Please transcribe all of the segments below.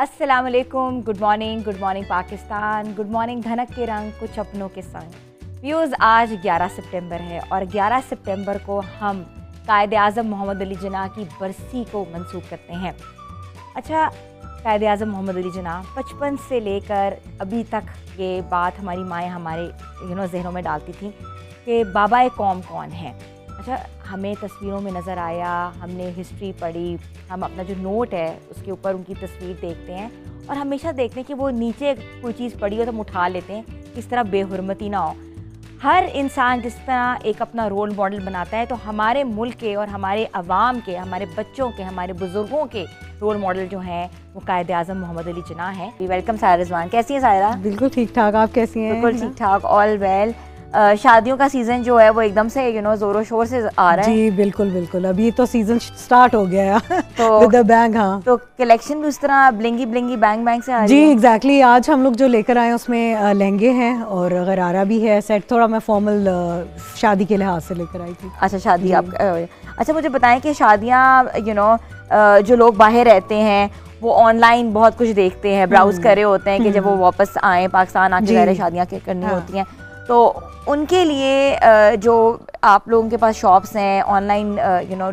अस्सलाम वालेकुम, good morning Pakistan, good morning धनक के रंग कुछ अपनों के संग। व्यूज़, आज 11 सितंबर है और 11 सितंबर को हम कायद आज़म मोहम्मद अली जिन्ना की बरसी को मंसूब करते हैं। अच्छा, कायद आज़म मोहम्मद अली जिन्ना बचपन से लेकर अभी तक ये बात हमारी माएँ हमारे जहनों में डालती थी कि बाबा कौम कौन है। अच्छा, हमें तस्वीरों में नज़र आया, हमने हिस्ट्री पढ़ी, हम अपना जो नोट है उसके ऊपर उनकी तस्वीर देखते हैं और हमेशा देखते हैं कि वो नीचे कोई चीज़ पड़ी हो तो हम उठा लेते हैं, किस तरह बेहुरमती ना हो। हर इंसान जिस तरह एक अपना रोल मॉडल बनाता है, तो हमारे मुल्क के और हमारे अवाम के, हमारे बच्चों के, हमारे बुज़ुर्गों के रोल मॉडल जो हैं वो कायद आज़म मोहम्मद अली जिन्ना है। वेलकम सायरा रिजवान, कैसी हैं सायरा? बिल्कुल ठीक ठाक, आप कैसी हैं? बिल्कुल ठीक ठाक, ऑल वेल। शादियों का सीज़न जो है वो एकदम से ज़ोरों शोर से आ रहा है। जी बिल्कुल, अभी तो सीजन स्टार्ट हो गया है तो विद द बैंग। हाँ, तो कलेक्शन भी उस तरह ब्लिंगी बैंग से आ रही जी है। एग्जैक्टली आज हम लोग जो लेकर आए उसमें लहंगे हैं और गरारा भी है सेट। थोड़ा मैं फॉर्मल शादी के लिहाज से लेकर आई थी। अच्छा, शादी आप अच्छा मुझे बताएं कि शादियाँ जो लोग बाहर रहते हैं वो ऑनलाइन बहुत कुछ देखते हैं, ब्राउज कर रहे होते हैं कि जब वो वापस आए पाकिस्तान आके ज़ाहिर शादियाँ करनी होती हैं, तो उनके लिए जो आप लोगों के पास शॉप्स हैं, ऑनलाइन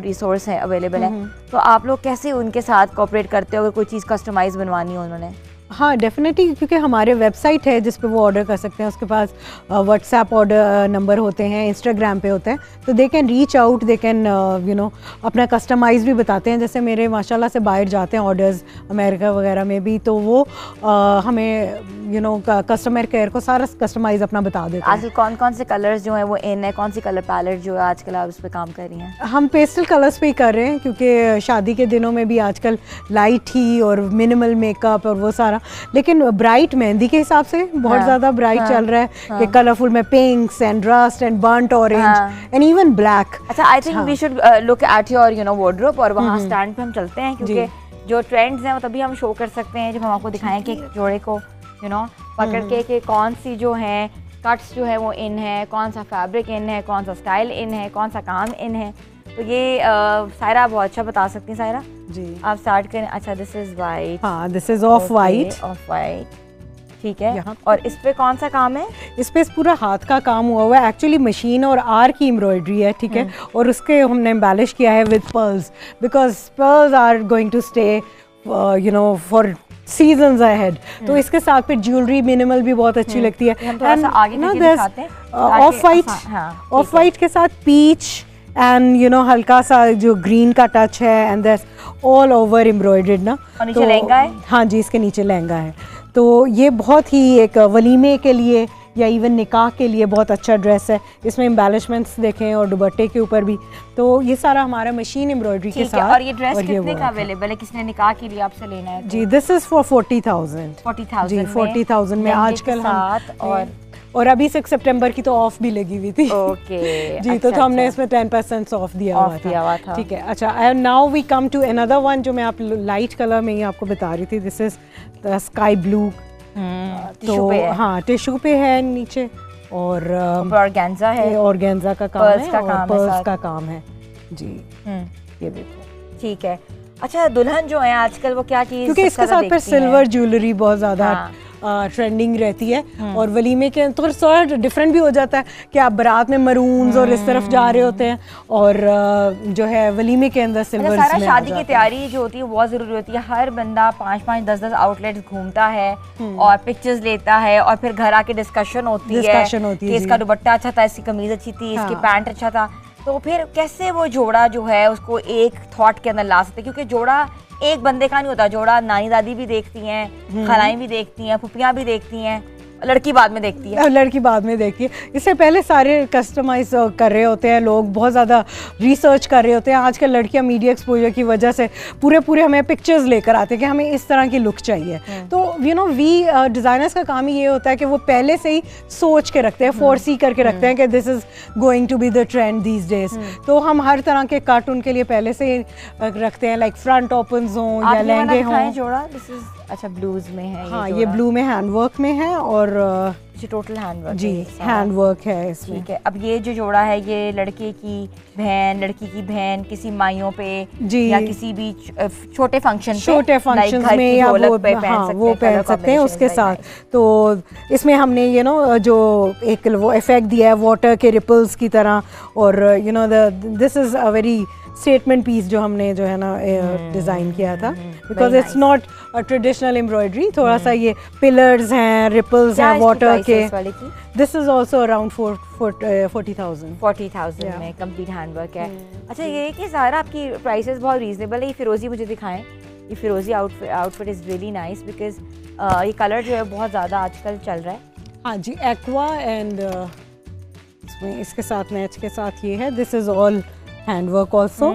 रिसोर्स हैं, अवेलेबल हैं, तो आप लोग कैसे उनके साथ कोऑपरेट करते हो अगर कोई चीज़ कस्टमाइज़ बनवानी हो उन्होंने? हाँ डेफिनेटली, क्योंकि हमारे वेबसाइट है जिस पे वो ऑर्डर कर सकते हैं, उसके पास व्हाट्सएप ऑर्डर नंबर होते हैं, इंस्टाग्राम पे होते हैं, तो they can reach out, they can अपना कस्टमाइज़ भी बताते हैं। जैसे मेरे माशाल्लाह से बाहर जाते हैं ऑर्डर्स अमेरिका वगैरह में भी, तो वो हमें कस्टमर केयर को सारा कस्टमाइज़ अपना बता देते हैं। आजकल कौन कौन से कलर्स जो हैं वो इन है, कौन सी कलर पैलेट जो है आजकल आप उस पर काम कर रही हैं? हम पेस्टल कलर्स पे ही कर रहे हैं, क्योंकि शादी के दिनों में भी आजकल लाइट ही और मिनिमल मेकअप और वो सारा, लेकिन ब्राइट मेहंदी के हिसाब से बहुत ज़्यादा ब्राइट चल रहा है कि कलरफुल में pinks and rust and burnt orange and even black. अच्छा, I think we should look at your wardrobe और वहाँ स्टैंड पे हम चलते हैं, क्योंकि जो ट्रेंड्स हैं वो तभी हम शो कर सकते हैं जब हम आपको दिखाएं कि जोड़े को पकड़ के कि कौन सी जो है कट्स जो है वो इन है, कौन सा फैब्रिक इन है, कौन सा स्टाइल इन है, कौन सा काम इन है। तो ये सायरा बहुत अच्छा बता सकती हैं। सायरा जी आप स्टार्ट करें। अच्छा, दिस इज वाइट। हाँ, दिस इज ऑफ वाइट, ठीक है। और इस पे कौन सा काम है? इस पे पूरा हाथ का काम हुआ है, एक्चुअली मशीन और आर की एम्ब्रॉयडरी है, ठीक है, और उसके हमने एम्बेलिश किया है with pearls, because pearls are going to stay for seasons ahead. तो इसके साथ फिर ज्वेलरी मिनिमल भी बहुत अच्छी लगती है। ऑफ वाइट के साथ पीच एंड हल्का सा जो ग्रीन का टच है, and that's all over embroidered ना। और नीचे लहंगा है? हाँ जी, इसके नीचे लहंगा है। तो ये बहुत ही एक वलीमे के लिए या इवन निकाह के लिए बहुत अच्छा ड्रेस है। इसमें एम्बेलिशमेंट्स देखें और दुपट्टे के ऊपर भी, तो ये सारा हमारा मशीन एम्ब्रॉयडरी के साथ। और ये ड्रेस कितने का अवेलेबल है, किसने निकाह के लिए आपसे लेना है? जी, दिस इज फॉर 40,000 जी, 40,000 में आजकल हम, और अभी 6 सितंबर की तो ऑफ भी लगी हुई थी। ओके जी, तो हमने इसमें 10% ऑफ दिया हुआ था। ठीक है। अच्छा, and now we come to another one जो मैं आप लाइट कलर में ही आपको बता रही थी। This is the sky blue. तो हाँ, टिश्यू पे है नीचे, और ऑर्गेन्जा है, ऑर्गेन्जा का काम है और पर्ल्स का काम है जी। ये देखो, ठीक है। अच्छा, दुल्हन जो है आजकल वो क्या चीज़, क्योंकि इसके साथ फिर सिल्वर ज्वेलरी बहुत ज़्यादा ट्रेंडिंग रहती है, और वलीमे के तो थोड़ा डिफरेंट भी हो जाता है कि आप बारात में मरून्स और इस तरफ जा रहे होते हैं, और जो है वलीमे के अंदर सिल्वर। सारा शादी की तैयारी जो होती है बहुत ज़रूरी होती है। हर बंदा 5-5, 10-10 आउटलेट्स घूमता है और पिक्चर्स लेता है, और फिर घर आके डिस्कशन होती है कि इसका दुपट्टा अच्छा था, इसकी कमीज अच्छी थी, इसकी पैंट अच्छा था। तो फिर कैसे वो जोड़ा जो है उसको एक थॉट के अंदर ला सकते, क्योंकि जोड़ा एक बंदे का नहीं होता। जोड़ा नानी दादी भी देखती हैं, खलाएं भी देखती हैं, फुफियाँ भी देखती हैं, लड़की बाद में देखती है। लड़की बाद में देखती है। इससे पहले सारे कस्टमाइज कर रहे होते हैं लोग, बहुत ज़्यादा रिसर्च कर रहे होते हैं। आजकल लड़कियां मीडिया एक्सपोजर की वजह से पूरे हमें पिक्चर्स लेकर आते हैं कि हमें इस तरह की लुक चाहिए। तो वी डिज़ाइनर्स का काम ही ये होता है कि वो पहले से ही सोच के रखते हैं, फोरसी करके रखते हैं कि this is going to be the trend these days. तो हम हर तरह के कट उनके लिए पहले से ही रखते हैं, लाइक फ्रंट ओपन्स हों या लहंगे हों। अच्छा ब्लूज में है हाँ ये ब्लू में हैंडवर्क में है और टोटल हैंडवर्क जी हैंडवर्क है इसमें। ठीक है, अब ये जो जोड़ा है ये लड़के की बहन, लड़की की बहन किसी माइयों पे जी या किसी भी छोटे फंक्शन में या वो पहन सकते हैं उसके साथ। तो इसमें हमने जो एक वो इफेक्ट दिया है वाटर के रिपल्स की तरह, और this is a very statement piece जो हमने जो है ना डिज़ाइन किया था, because it's not a traditional embroidery. थोड़ा सा ये पिलर्स हैं, रिपल्स हैं वाटर के। दिस इज ऑल्सो अराउंड 40,000 में कंप्लीट हैंडवर्क है। अच्छा ये कि सारा आपकी प्राइसेस बहुत रीजनेबल है। ये फिरोजी मुझे दिखाएं, ये फिरोजी outfit is really nice because ये कलर जो है बहुत ज़्यादा आजकल चल रहा है। हाँ जी, एक्वा एंड इसमें इसके साथ मैच के साथ ये है, this is all handwork also.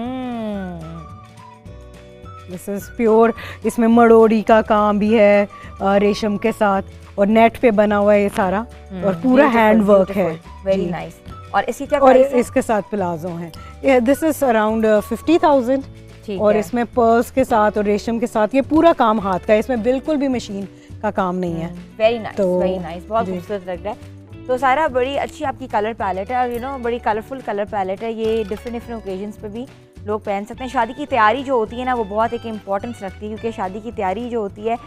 This is pure, इसमें मड़ोड़ी का काम भी है रेशम के साथ, और नेट पे बना हुआ है ये सारा, और पूरा हैंडवर्क है। Very nice. और इसकी क्या और इसके साथ प्लाजो है। दिस इज अराउंड 50,000, और इसमें पर्ल्स के साथ और रेशम के साथ ये पूरा काम हाथ का है, इसमें बिल्कुल भी मशीन का काम नहीं है। वेरी नाइस, वेरी नाइस, बहुत खूबसूरत लग रहा है। तो सारा बड़ी अच्छी आपकी कलर पैलेट है, और बड़ी कलरफुल कलर पैलेट है। ये डिफरेंट ओकेजन्स पे भी लोग पहन सकते हैं। शादी की तैयारी जो होती है ना वो बहुत एक इम्पॉर्टेंस रखती है, क्योंकि शादी की तैयारी जो होती है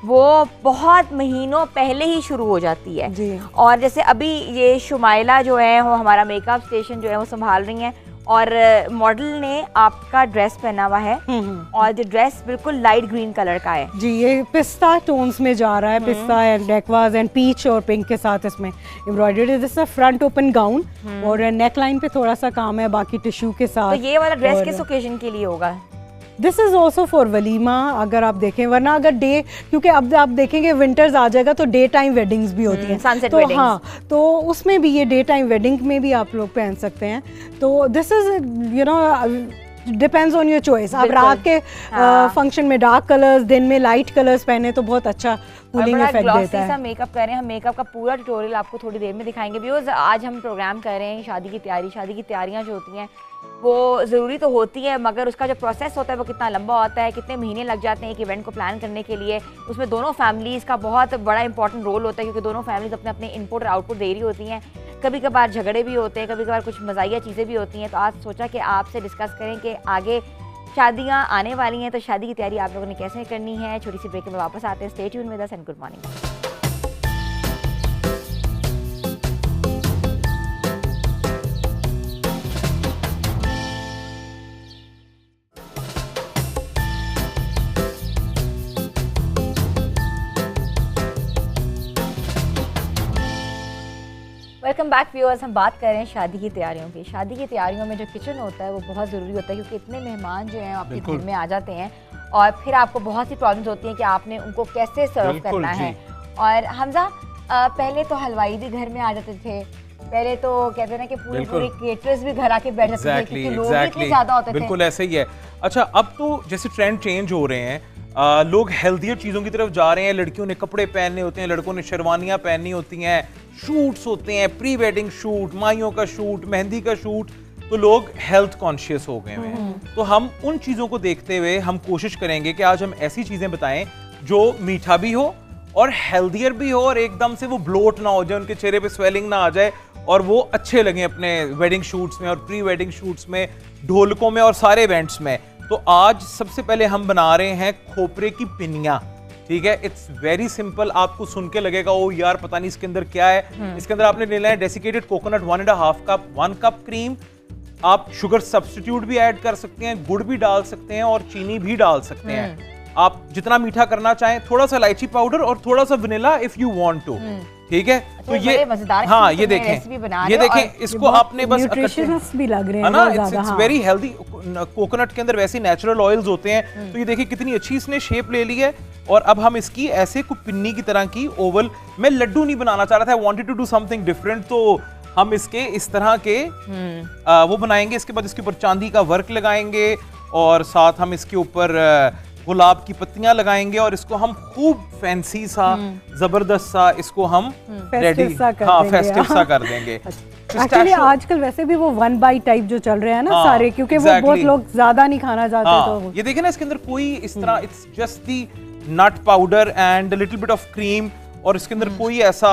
वो बहुत महीनों पहले ही शुरू हो जाती है जी। और जैसे अभी ये शुमाइला जो है वो हमारा मेकअप स्टेशन जो है वो संभाल रही हैं, और मॉडल ने आपका ड्रेस पहना हुआ है, और जो ड्रेस बिल्कुल लाइट ग्रीन कलर का है जी। ये पिस्ता टोन्स में जा रहा है, पिस्ता एंड एक्वाज एंड पीच और पिंक के साथ इसमें embroidery. This is front open gown, और नेक लाइन पे थोड़ा सा काम है, बाकी टिश्यू के साथ। तो ये वाला ड्रेस किस ओकेजन के लिए होगा? This is also for walima अगर आप देखें, वरना अगर डे, क्योंकि अब आप देखेंगे विंटर्स आ जाएगा तो डे टाइम वेडिंग्स भी होती हैं, सनसेट तो वेडिंग्स। हाँ, तो उसमें भी ये डे टाइम वेडिंग में भी आप लोग पहन सकते हैं। तो this is depends on your choice. आप रात के फंक्शन में डार्क कलर्स, दिन में लाइट कलर्स पहने तो बहुत अच्छा कूलिंग इफेक्ट देता है। मेकअप कर रहे हैं हम, मेकअप का पूरा ट्यूटोरियल आपको थोड़ी देर में दिखाएंगे। व्यूअर्स, आज हम प्रोग्राम कर रहे हैं शादी की तैयारी। शादी की तैयारियां जो होती हैं वो ज़रूरी तो होती है, मगर उसका जो प्रोसेस होता है वो कितना लंबा होता है, कितने महीने लग जाते हैं एक इवेंट को प्लान करने के लिए। उसमें दोनों फैमिलीज़ का बहुत बड़ा इंपॉर्टेंट रोल होता है, क्योंकि दोनों फैमिलीज अपने अपने इनपुट और आउटपुट दे रही होती हैं। कभी कभार झगड़े भी होते हैं, कभी कभार कुछ मज़ाहिया चीज़ें भी होती हैं। तो आज सोचा कि आपसे डिस्कस करें कि आगे शादियां आने वाली हैं, तो शादी की तैयारी आप लोगों ने कैसे करनी है। छोटी सी ब्रेक में वापस आते हैं। Stay tune with us and good morning. Welcome back viewers. हम बात कर रहे हैं शादी की तैयारियों की। शादी की तैयारियों में जो किचन होता है वो बहुत ज़रूरी होता है, क्योंकि इतने मेहमान जो हैं आपके घर में आ जाते हैं, और फिर आपको बहुत सी प्रॉब्लम्स होती हैं कि आपने उनको कैसे सर्व करना है। और हमजा, पहले तो हलवाई भी घर में आ जाते थे, पहले तो कहते हैं ना कि पूरे केटरर्स भी घर आके बैठ जाते थे, क्योंकि लोग इतने ज़्यादा होते थे। बिल्कुल ऐसे ही है। अच्छा, अब तो जैसे ट्रेंड चेंज हो रहे हैं, लोग हेल्थियर चीज़ों की तरफ जा रहे हैं। लड़कियों ने कपड़े पहनने होते हैं, लड़कों ने शेरवानियाँ पहननी होती हैं, शूट्स होते हैं, प्री वेडिंग शूट, माइयों का शूट, मेहंदी का शूट। तो लोग हेल्थ कॉन्शियस हो गए हैं। तो हम उन चीज़ों को देखते हुए हम कोशिश करेंगे कि आज हम ऐसी चीज़ें बताएं जो मीठा भी हो और हेल्थियर भी हो, और एकदम से वो ब्लोट ना हो जाए, उनके चेहरे पे स्वेलिंग ना आ जाए, और वो अच्छे लगें अपने वेडिंग शूट्स में और प्री वेडिंग शूट्स में, ढोलकों में और सारे इवेंट्स में। तो आज सबसे पहले हम बना रहे हैं खोपरे की पिनिया। ठीक है, इट्स वेरी सिंपल। आपको सुन के लगेगा ओ यार पता नहीं इसके अंदर क्या है। इसके अंदर आपने लेना है desiccated coconut 1.5 cup, 1 cup cream. आप शुगर सब्स्टिट्यूट भी ऐड कर सकते हैं, गुड़ भी डाल सकते हैं, और चीनी भी डाल सकते हैं। आप जितना मीठा करना चाहें, थोड़ा सा इलायची पाउडर और थोड़ा सा vanilla if you want to. ठीक है, तो ये हाँ, ये देखें, ये देखें, इसको आपने बस न्यूट्रिशियस भी लग रहे हैं ना, इट्स वेरी हेल्दी। कोकोनट के अंदर वैसे नेचुरल ऑयल्स होते हैं। तो ये देखिए कितनी अच्छी इसने शेप ले ली है। और अब हम इसकी ऐसे कुछ पिन्नी की तरह की ओवल, मैं लड्डू नहीं बनाना चाह रहा था, I wanted to do something different. तो हम इसके इस तरह के वो बनाएंगे। इसके बाद इसके ऊपर चांदी का वर्क लगाएंगे, और साथ हम इसके ऊपर गुलाब की पत्तियां लगाएंगे, और इसको हम खूब फैंसी सा, जबरदस्त सा इसको हम रेडी, हाँ, फेस्टिव सा कर देंगे। एक्चुअली आजकल वैसे भी वो 1 बाइट टाइप जो चल रहे हैं ना, सारे, क्योंकि वो बहुत लोग ज्यादा नहीं खाना चाहते। तो ये देखें ना, इसके अंदर कोई इस तरह, it's just the nut powder and little bit of cream, और इसके अंदर कोई ऐसा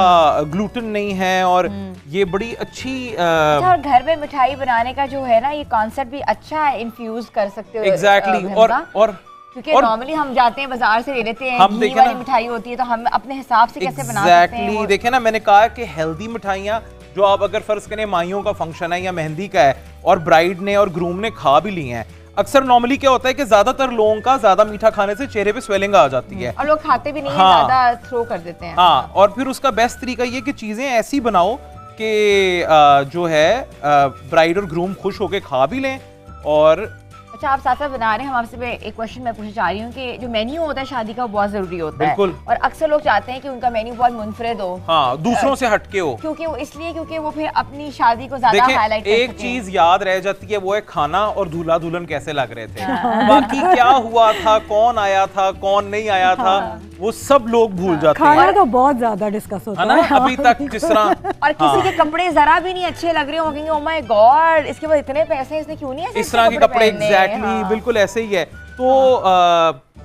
ग्लूटेन नहीं है, और ये बड़ी अच्छी अच्छा, और घर में मिठाई बनाने का जो है ना ये कॉन्सेप्ट भी अच्छा है, इन्फ्यूज कर सकते हो एग्जैक्टली। और क्योंकि नॉर्मली हम जाते हैं बाजार से ले लेते हैं, हम घी वाली मिठाई होती है, तो हम अपने हिसाब से कैसे बना सकते हैं। एग्जैक्टली, देखें ना, मैंने कहा कि हेल्दी मिठाइयाँ जो आप अगर फर्ज करें माइयों का फंक्शन है या मेहंदी का है और ब्राइड ने और ग्रूम ने खा भी ली हैं, अक्सर नॉर्मली क्या होता है कि ज्यादातर लोगों का ज्यादा मीठा खाने से चेहरे पे स्वेलिंग आ जाती है और लोग खाते भी नहीं है, हाँ, ज्यादा थ्रो कर देते हैं। हाँ, और फिर उसका बेस्ट तरीका ये कि चीजें ऐसी बनाओ कि जो है ब्राइड और ग्रूम खुश होके खा भी लें। और अच्छा, आप साथ साथ बना रहे हैं, हम आपसे एक क्वेश्चन मैं पूछना चाह रही हूँ कि जो मेन्यू होता है शादी का वो बहुत जरूरी होता है, बिल्कुल। और अक्सर लोग चाहते हैं कि उनका मेन्यू बहुत मुनफरिद हो, हाँ, दूसरों से हटके हो, क्योंकि वो इसलिए क्योंकि वो फिर अपनी शादी को ज्यादा हाईलाइट कर एक चीज याद रह जाती है, वो है खाना और दूल्हा दुल्हन कैसे लग रहे थे। बाकी क्या हुआ था, कौन आया था, कौन नहीं आया था, वो सब लोग भूल जाते हैं। खाना तो बहुत ज्यादा डिस्कस होता है ना अभी तक, जिस तरह और किसी के कपड़े जरा भी नहीं अच्छे लग रहे हो, कहेंगे ओह माय गॉड, इसके बाद इतने पैसे, इसने क्यों नहीं ऐसे इस तरह के कपड़े। एग्जैक्टली, बिल्कुल ऐसे ही है। तो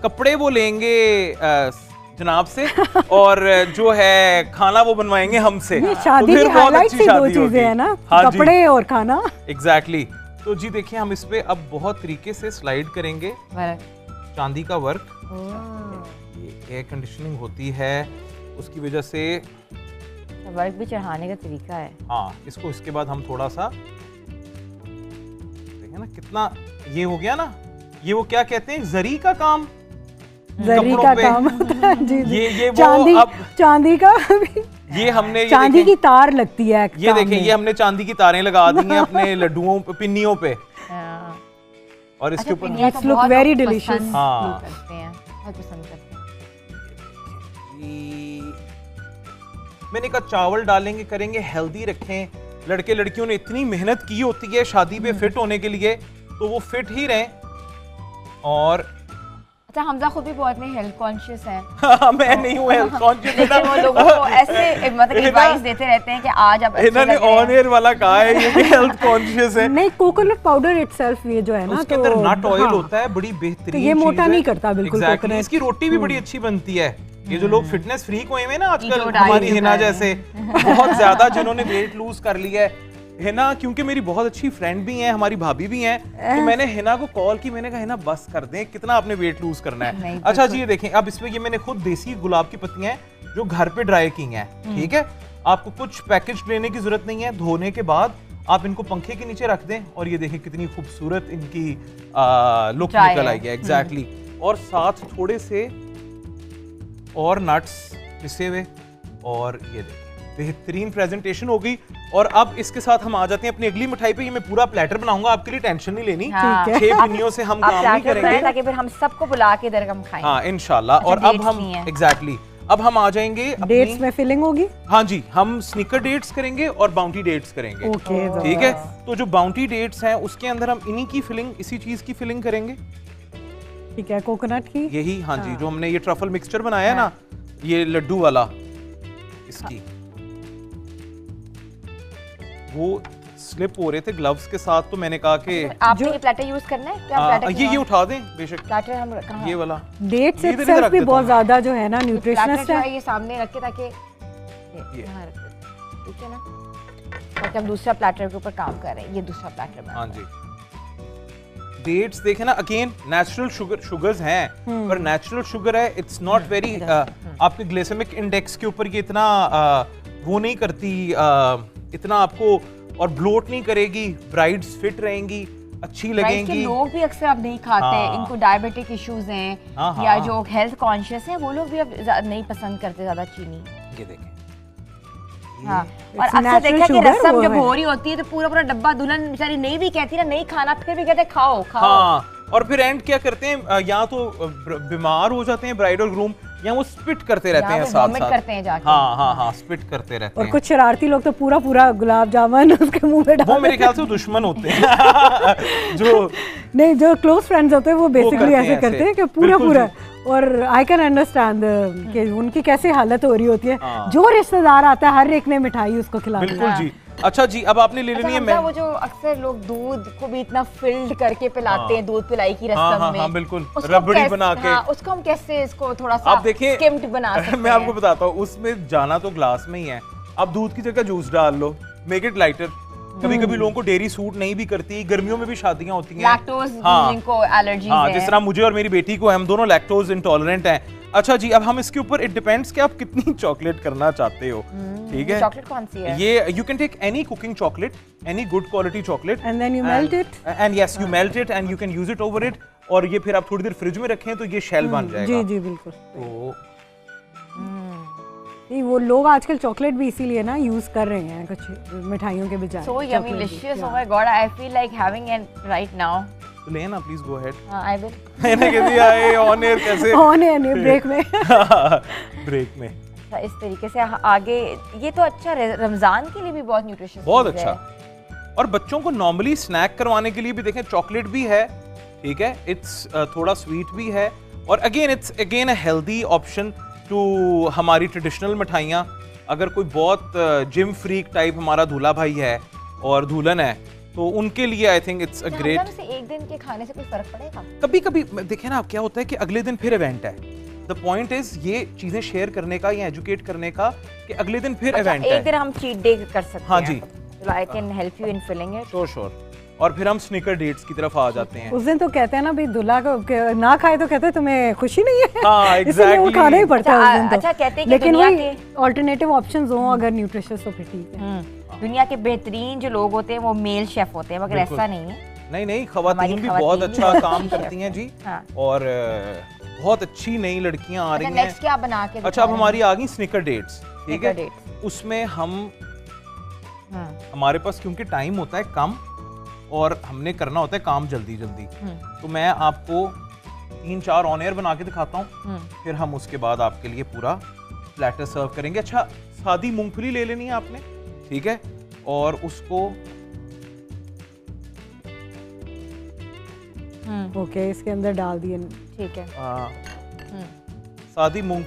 कपड़े वो लेंगे जनाब से, और जो है खाना वो बनवाएंगे हमसे। शादी की हाईलाइट ही दो चीजें है ना, कपड़े और खाना। एग्जैक्टली। तो जी देखिए, हम इस पे अब बहुत तरीके से स्लाइड करेंगे चांदी का वर्क। ये एयर कंडीशनिंग होती है, उसकी वजह से वर्क भी चढ़ाने का तरीका है। हाँ, इसको इसके बाद हम थोड़ा सा देखें ना कितना ये हो गया ना, ये वो क्या कहते हैं, जरी का काम, जरी का काम होता है जी। ये वो चांदी, अब चांदी का ये हमने चांदी की तार लगती है, ये देखें, ये हमने चांदी की तारें लगा दी हैं अपने लड्डुओं पे, पिन्नियों पे, और इसके ऊपर इट्स लुक वेरी डिलीशियस। हाँ, बहुत पसंद करते हैं। मैंने कहा चावल डालेंगे, करेंगे हेल्दी रखें। लड़के लड़कियों ने इतनी मेहनत की होती है शादी पे फिट होने के लिए, तो वो फिट ही रहें। और अच्छा, हमजा खुद भी बहुत हेल्थ कॉन्शियस है। मैं नहीं हूँ हेल्थ कॉन्शियस, लेकिन वो लोगों को ऐसे मतलब एडवाइस देते रहते हैं कि आज आप इन्होंने ऑन एयर वाला कहा है ये कि हेल्थ कॉन्शियस है। नहीं, कोकोनट पाउडर इटसेल्फ ये जो है ना, उसके अंदर नट ऑयल होता है, बड़ी बेहतरीन, ये मोटा नहीं करता बिल्कुल कोकोनट। इसकी रोटी भी बड़ी अच्छी बनती है। ये जो लोग फिटनेस फ्रीक हुए हैं ना आजकल, हमारी हिना जैसे बहुत ज्यादा, जिन्होंने वेट लूज कर लिया है, हिना क्योंकि मेरी बहुत अच्छी फ्रेंड भी हैं, हमारी भाभी भी हैं, तो मैंने हिना को कॉल की, मैंने कहा हिना बस कर दें, कितना आपने वेट लूज करना है। अच्छा जी, ये देखें, अब इसमें ये मैंने खुद देसी गुलाब की पत्तियां हैं जो घर पे ड्राई की हैं, ठीक है। आपको कुछ पैकेज लेने की जरूरत नहीं है, धोने के बाद आप इनको पंखे के नीचे रख दें, और ये देखें कितनी खूबसूरत इनकी लुक निकल आई है। एग्जैक्टली। और साथ थोड़े से और नट्स पिसे हुए, और ये देखिए बेहतरीन प्रेजेंटेशन हो गई। और अब इसके साथ हम आ जाते हैं अपनी अगली मिठाई पे। ये मैं पूरा प्लेटर बनाऊंगा, आपके लिए टेंशन नहीं लेनी। हाँ। 6 पिन्नियों से हम काम नहीं करेंगे, ताकि फिर हम सबको बुला के इधर हम खाएं। हाँ, इंशाल्लाह। अच्छा, और अब हम एग्जैक्टली अब हम आ जाएंगे डेट्स में फिलिंग होगी। हाँ जी, हम स्निकर डेट्स करेंगे और बाउंटी डेट्स करेंगे। ओके, ठीक है। तो जो बाउंटी डेट्स हैं उसके अंदर हम इन्हीं की फिलिंग, इसी चीज की फिलिंग करेंगे। ठीक है, कोकोनट की यही, हाँ जी, जो हमने ये ट्रफल मिक्सचर बनाया है ना, ये लड्डू वाला, इसकी वो स्लिप हो रहे थे ग्लव्स के साथ, तो मैंने कहा कि आपने ये प्लेटर यूज करना है क्या? प्लेटर ये उठा दें बेशक, प्लेटर हम कहां? ये वाला डेट्स इटसेल्फ भी बहुत ज्यादा जो है ना न्यूट्रिशनस है। ये सामने रख के ताकि ये यहां रख दे, ठीक है ना, ताकि हम दूसरा प्लेटर के ऊपर काम कर रहे हैं। ये दूसरा प्लेटर है। हाँ जी। डेट्स देखें ना, अगेन नेचुरल शुगर्स हैं, पर नेचुरल शुगर है, इट्स नॉट वेरी, आपके ग्लाइसेमिक इंडेक्स के ऊपर ये इतना वो नहीं करती, इतना आपको, और ब्लोट नहीं करेगी, ब्राइड्स फिट रहेंगी, अच्छी लगेंगी। लोग भी अक्सर अब नहीं खाते हैं, इनको डायबिटिक इश्यूज हैं, या जो हेल्थ कॉन्शियस हैं वो लोग भी अब नहीं पसंद करते ज्यादा चीनी। ये देखें, हाँ। और अक्सर देखा कि रस्म जब हो रही होती है तो पूरा पूरा डब्बा दुल्हन बेचारी नहीं भी कहती ना नहीं खाना, फिर भी कहते खाओ खाओ। हाँ, और फिर एंड क्या करते हैं, या तो बीमार हो जाते हैं ब्राइड और ग्रूम, या वो स्पिट करते रहते हैं साथ साथ, करते हैं जाके। हाँ हाँ हाँ, स्पिट करते रहते हैं। और कुछ शरारती लोग तो पूरा पूरा गुलाब जामुन उसके मुंह में डाल, वो मेरे ख्याल से दुश्मन होते हैं जो नहीं, जो क्लोज फ्रेंड्स होते हैं वो बेसिकली ऐसे करते हैं कि पूरा पूरा। और आई कैन अंडरस्टैंड कि उनकी कैसे हालत हो रही होती है। जो रिश्तेदार आता है हर एक ने मिठाई उसको खिलानी है। बिल्कुल जी। अच्छा जी, अब आपने ले लेनी है। मैं वो जो अक्सर लोग दूध को भी इतना फिल्ड करके पिलाते हैं, दूध पिलाई की रस्म में। हाँ बिल्कुल, रबड़ी बना के। उसको हम कैसे इसको थोड़ा सा आप देखिए, स्किम्ड बना सकते हैं? मैं आपको बताता हूँ, उसमें जाना तो ग्लास में ही है। आप दूध की जगह जूस डाल लो, मेक इट लाइटर। कभी कभी लोगों को डेयरी सूट नहीं भी करती, गर्मियों में भी शादियां होती हैं, लैक्टोज जिनको एलर्जीज है। जिस तरह मुझे और मेरी बेटी को, हम दोनों लैक्टोज इंटॉलरेंट हैं। अच्छा जी, अब हम इसके ऊपर इट डिपेंड्स कि आप कितनी चॉकलेट करना चाहते हो। ठीक है, चॉकलेट कौन सी है? ये you can take any cooking chocolate, any good quality chocolate, and then you melt it, and yes you melt it and you can use it over it. और ये फिर आप थोड़ी देर फ्रिज में रखें तो ये शेल बन जाएगा। जी जी बिल्कुल। तो नहीं, वो लोग आजकल चॉकलेट भी इसीलिए ना यूज कर रहे हैं कुछ मिठाइयों के बजाय। So yummy, delicious. Oh my god, I feel like having it right now. तो लेना, please go ahead. I will. मैंने कह दिया ये ऑन एयर कैसे? ऑन एयर नहीं, ब्रेक में। ब्रेक में। अच्छा, इस तरीके से आगे ये तो अच्छा रमजान के लिए भी बहुत न्यूट्रिशियस, बहुत अच्छा। और बच्चों को नॉर्मली स्नैक करवाने के लिए भी देखें, चॉकलेट भी है, ठीक है, इट्स थोड़ा स्वीट भी है, और again it's again a healthy option to हमारी ट्रेडिशनल मिठाइयाँ। अगर कोई बहुत जिम फ्रीक टाइप हमारा दूल्हा भाई है और दुल्हन है, तो उनके लिए I think it's a great. से एक दिन के खाने से कोई फर्क पड़ेगा? कभी कभी देखें ना, क्या होता है कि अगले दिन फिर इवेंट है। द पॉइंट इज ये चीजें शेयर करने का या एजुकेट करने का कि अगले दिन फिर इवेंट है। एक दिन हम चीट डे कर सकते हैं। हाँ जी, I can help you in filling it. Sure. और फिर हम स्निकर डेट्स की तरफ आ जाते हैं। उस दिन तो कहते हैं ना भाई, दूल्हा को ना खाए तो कहते हैं तुम्हें खुशी नहीं है। हाँ, इसलिए वो खाना ही पड़ता है उस दिन तो। अच्छा, कहते हैं कि लेकिन दुनिया वही के ऑल्टरनेटिव ऑप्शंस हो अगर न्यूट्रिशियस तो फिर ठीक है। दुनिया के बेहतरीन जो लोग होते हैं वो मेल शेफ होते हैं, मगर ऐसा नहीं है। नहीं, खवातीन भी बहुत अच्छा काम करती हैं जी। और बहुत अच्छी नई लड़कियां आ रही हैं। नेक्स्ट क्या बना के? अच्छा, अब हमारी आ गई स्निकर डेट्स, ठीक है। उसमें हम हमारे पास क्योंकि टाइम होता है कम और हमने करना होता है काम जल्दी जल्दी, तो मैं आपको 3-4 ऑन एयर बना के दिखाता हूँ, फिर हम उसके बाद आपके लिए पूरा प्लेटर सर्व करेंगे। अच्छा, सादी मूंगफली ले लेनी है आपने, ठीक है, और उसको ओके इसके अंदर डाल दिए, ठीक है। सादी मूंग,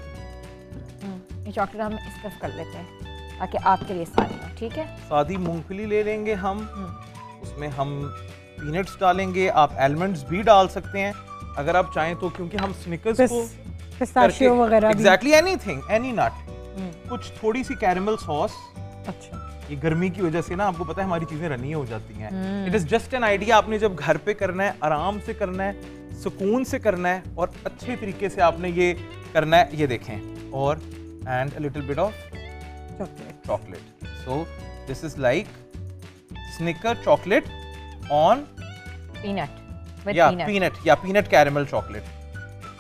ये चॉकलेट हम इस तरफ कर लेते हैं ताकि आपके लिए सारी हो, ठीक है। सादी मूंगफली ले लेंगे हम, उसमें हम पीनट्स डालेंगे, आप आलमंड्स भी डाल सकते हैं अगर आप चाहें तो, क्योंकि हम स्निकर्स को पिस्ताशियो वगैरह एग्जैक्टली एनीथिंग, एनी नट, कुछ थोड़ी सी कैरेमल सॉस। अच्छा, ये गर्मी की वजह से ना आपको पता है हमारी चीजें रनी हो जाती हैं। It is just an idea, आपने जब घर पे करना है, आराम से करना है, सुकून से करना है और अच्छे तरीके से आपने ये करना है। ये देखें, और and a little bit of chocolate. So this is like Snicker chocolate on peanut with peanut caramel chocolate.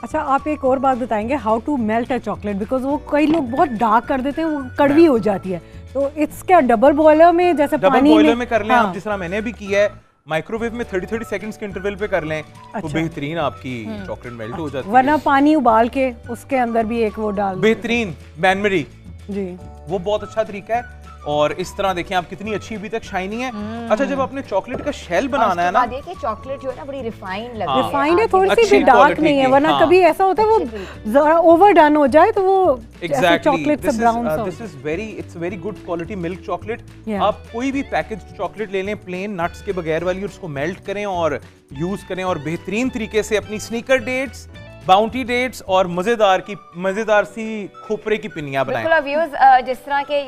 अच्छा, आप एक और बात बताएंगे, how to melt a chocolate, because वो कई लोग बहुत डार्क कर देते हैं, वो कड़वी हो जाती है, तो इट्स क्या डबल बॉयलर में जैसे डबल बॉयलर में कर लें आप, जिस तरह मैंने भी किया है, माइक्रोवेव में 30-30 सेकंड्स के इंटरवल पे कर लें, तो बेहतरीन आपकी चॉकलेट मेल्ट हो जाती है। वरना पानी उबाल के उसके अंदर भी एक वो डाल, बेहतरीन बैनमेरी जी, वो बहुत अच्छा तरीका है। और इस तरह देखें आप कितनी अच्छी अभी तक शाइनी है। अच्छा, जब आपने चॉकलेट का शेल बनाना है ना, देखिए चॉकलेट जो है ना बड़ी रिफाइंड लग रही है, रिफाइंड है, थोड़ी सी भी डार्क नहीं है, वरना कभी ऐसा होता है वो जरा ओवर डन हो जाए तो वो चॉकलेट से ब्राउन सा। This is it's very good quality milk chocolate. आप कोई भी पैकेज चॉकलेट ले लें प्लेन नट्स के बगैर वाली, उसको मेल्ट करें और यूज करें, और बेहतरीन तरीके से अपनी स्नीकर डेट्स, बाउंटी डेट्स और मजेदार सी खोपरे की पिनियां बनाएं। बिल्कुल व्यूज, जिस तरह के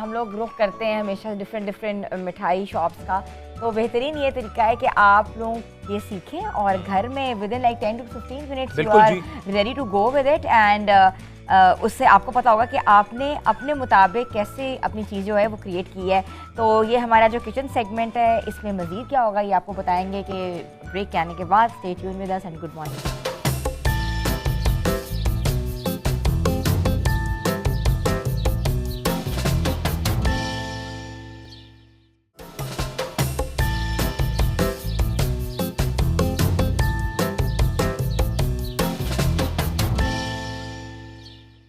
हम लोग रुख करते हैं हमेशा डिफरेंट मिठाई शॉप्स का, तो बेहतरीन ये तरीका है कि आप लोग ये सीखें और घर में with in like 10 to 15 minutes you are ready to go with it, and उससे आपको पता होगा कि आपने अपने मुताबिक कैसे अपनी चीज़ जो है वो क्रिएट की है। तो ये हमारा जो किचन सेगमेंट है, इसमें मज़ीद क्या होगा ये आपको बताएंगे कि ब्रेक के आने के बाद। Stay tune with us and good morning.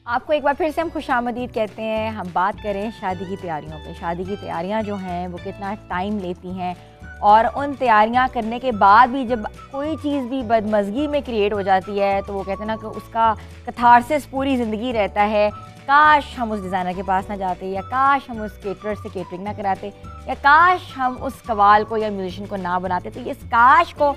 आपको एक बार फिर से हम खुशामदीद कहते हैं। हम बात करें शादी की तैयारियों पे। शादी की तैयारियां जो हैं वो कितना टाइम लेती हैं और उन तैयारियां करने के बाद भी जब कोई चीज़ भी बदमज़गी में क्रिएट हो जाती है तो वो कहते हैं ना कि उसका कथारसिस पूरी ज़िंदगी रहता है। काश हम उस डिज़ाइनर के पास ना जाते, या काश हम उस केटरर से केटरिंग ना कराते, या काश हम उस कवाल को या म्यूजिशियन को ना बनाते। तो ये काश को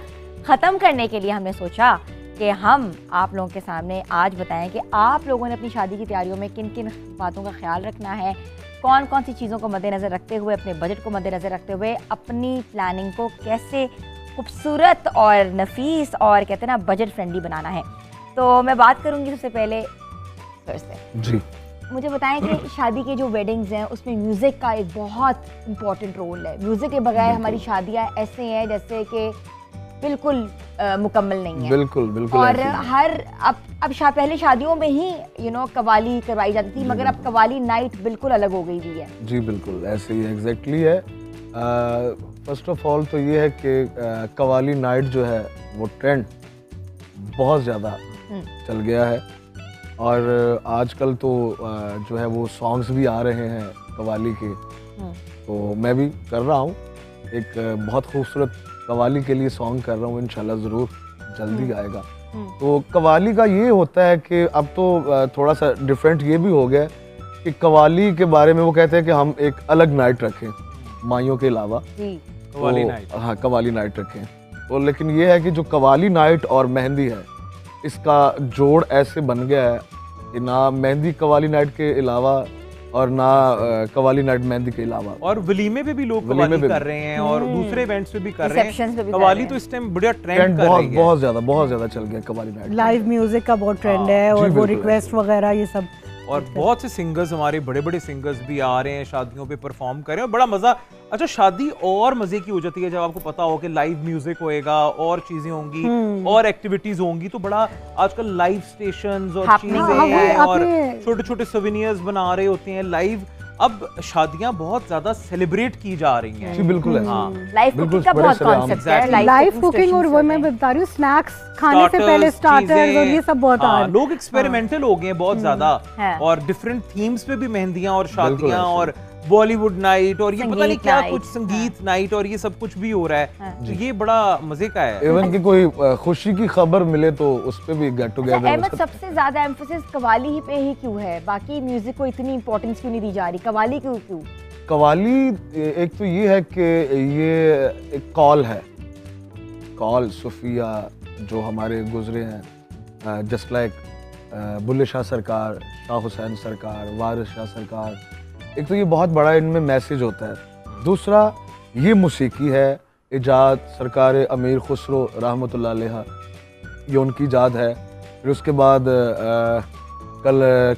ख़त्म करने के लिए हमने सोचा कि हम आप लोगों के सामने आज बताएं कि आप लोगों ने अपनी शादी की तैयारियों में किन किन बातों का ख्याल रखना है, कौन कौन सी चीज़ों को मद्देनज़र रखते हुए, अपने बजट को मद्देनज़र रखते हुए अपनी प्लानिंग को कैसे खूबसूरत और नफीस और कहते हैं ना बजट फ्रेंडली बनाना है। तो मैं बात करूँगी सबसे पहले सर से। जी, मुझे बताएं कि शादी के जो वेडिंग्स हैं उसमें म्यूज़िक का एक बहुत इम्पॉर्टेंट रोल है। म्यूज़िक के बगैर हमारी शादियाँ ऐसे हैं जैसे कि बिल्कुल मुकम्मल नहीं है। बिल्कुल बिल्कुल। और हर अब पहले शादियों में ही कवाली करवाई जाती थी, मगर अब कवाली नाइट बिल्कुल अलग हो गई हुई है। जी बिल्कुल ऐसे ही एग्जैक्टली है। फर्स्ट ऑफ ऑल तो ये है कि कवाली नाइट जो है वो ट्रेंड बहुत ज़्यादा चल गया है, और आजकल तो जो है वो सॉन्ग्स भी आ रहे हैं कवाली के। तो मैं भी कर रहा हूँ, एक बहुत खूबसूरत कवाली के लिए सॉन्ग कर रहा हूँ, इंशाल्लाह ज़रूर जल्दी आएगा। तो कवाली का ये होता है कि अब तो थोड़ा सा डिफरेंट ये भी हो गया कि कवाली के बारे में वो कहते हैं कि हम एक अलग नाइट रखें माइयों के अलावा। कवाली नाइट, हाँ कवाली नाइट रखें। तो लेकिन ये है कि जो कवाली नाइट और मेहंदी है इसका जोड़ ऐसे बन गया है कि ना मेहंदी कवाली नाइट के अलावा और ना कवाली नाइट मेहंदी के अलावा। और वलीमे पे भी लोग कवाली कर रहे हैं और दूसरे इवेंट्स पे भी कर रहे Receptions पे हैं। भी कवाली तो इस टाइम बढ़िया ट्रेंड कर रही है। बहुत ज़्यादा चल गया कवाली नाइट। लाइव म्यूजिक का बहुत ट्रेंड है, और वो रिक्वेस्ट वगैरह ये सब। और बहुत से सिंगर्स, हमारे बड़े बड़े सिंगर्स भी आ रहे हैं शादियों पे परफॉर्म कर रहे हैं, और बड़ा मजा। अच्छा, शादी और मजे की हो जाती है जब आपको पता हो कि लाइव म्यूजिक होएगा और चीजें होंगी और एक्टिविटीज होंगी। तो बड़ा आजकल लाइव स्टेशंस और चीजें हैं और छोटे छोटे सोवेनियर्स बना रहे होते हैं लाइव। अब शादियां बहुत ज्यादा सेलिब्रेट की जा रही हैं। जी बिल्कुल है। हाँ, लाइव कुकिंग का बहुत कॉन्सेप्ट है। लाइव कुकिंग, और वो मैं बता रही हूँ स्नैक्स खाने से पहले स्टार्टर्स और ये सब बहुत आ रहा है। लोग एक्सपेरिमेंटल हो गए हैं बहुत ज्यादा, और डिफरेंट थीम्स पे भी मेहंदियां और शादियां और बॉलीवुड नाइट और ये पता नहीं क्या कुछ संगीत नाइट और ये सब कुछ भी हो रहा है। तो ये बड़ा मजे का है। इवन की कोई खुशी की खबर मिले तो उस पे भी गेट टुगेदर। अहमद, सबसे ज्यादा एम्फोसिस कवाली ही पे ही क्यों है? बाकी म्यूजिक को इतनी इंपॉर्टेंस क्यों नहीं दी जा रही? कवाली क्यों? कवाली एक तो ये है कि ये एक कॉल है, कॉल सूफिया जो हमारे गुजरे हैं, जस्ट लाइक बुल्ले शाह सरकार, शाह हुसैन सरकार, वारिस शाह सरकार। एक तो ये बहुत बड़ा इनमें मैसेज होता है। दूसरा ये मौसीकी है, इजाद सरकार अमीर खुसरो रहमतुल्लाह अलैह, ये उनकी इजाद है। फिर उसके बाद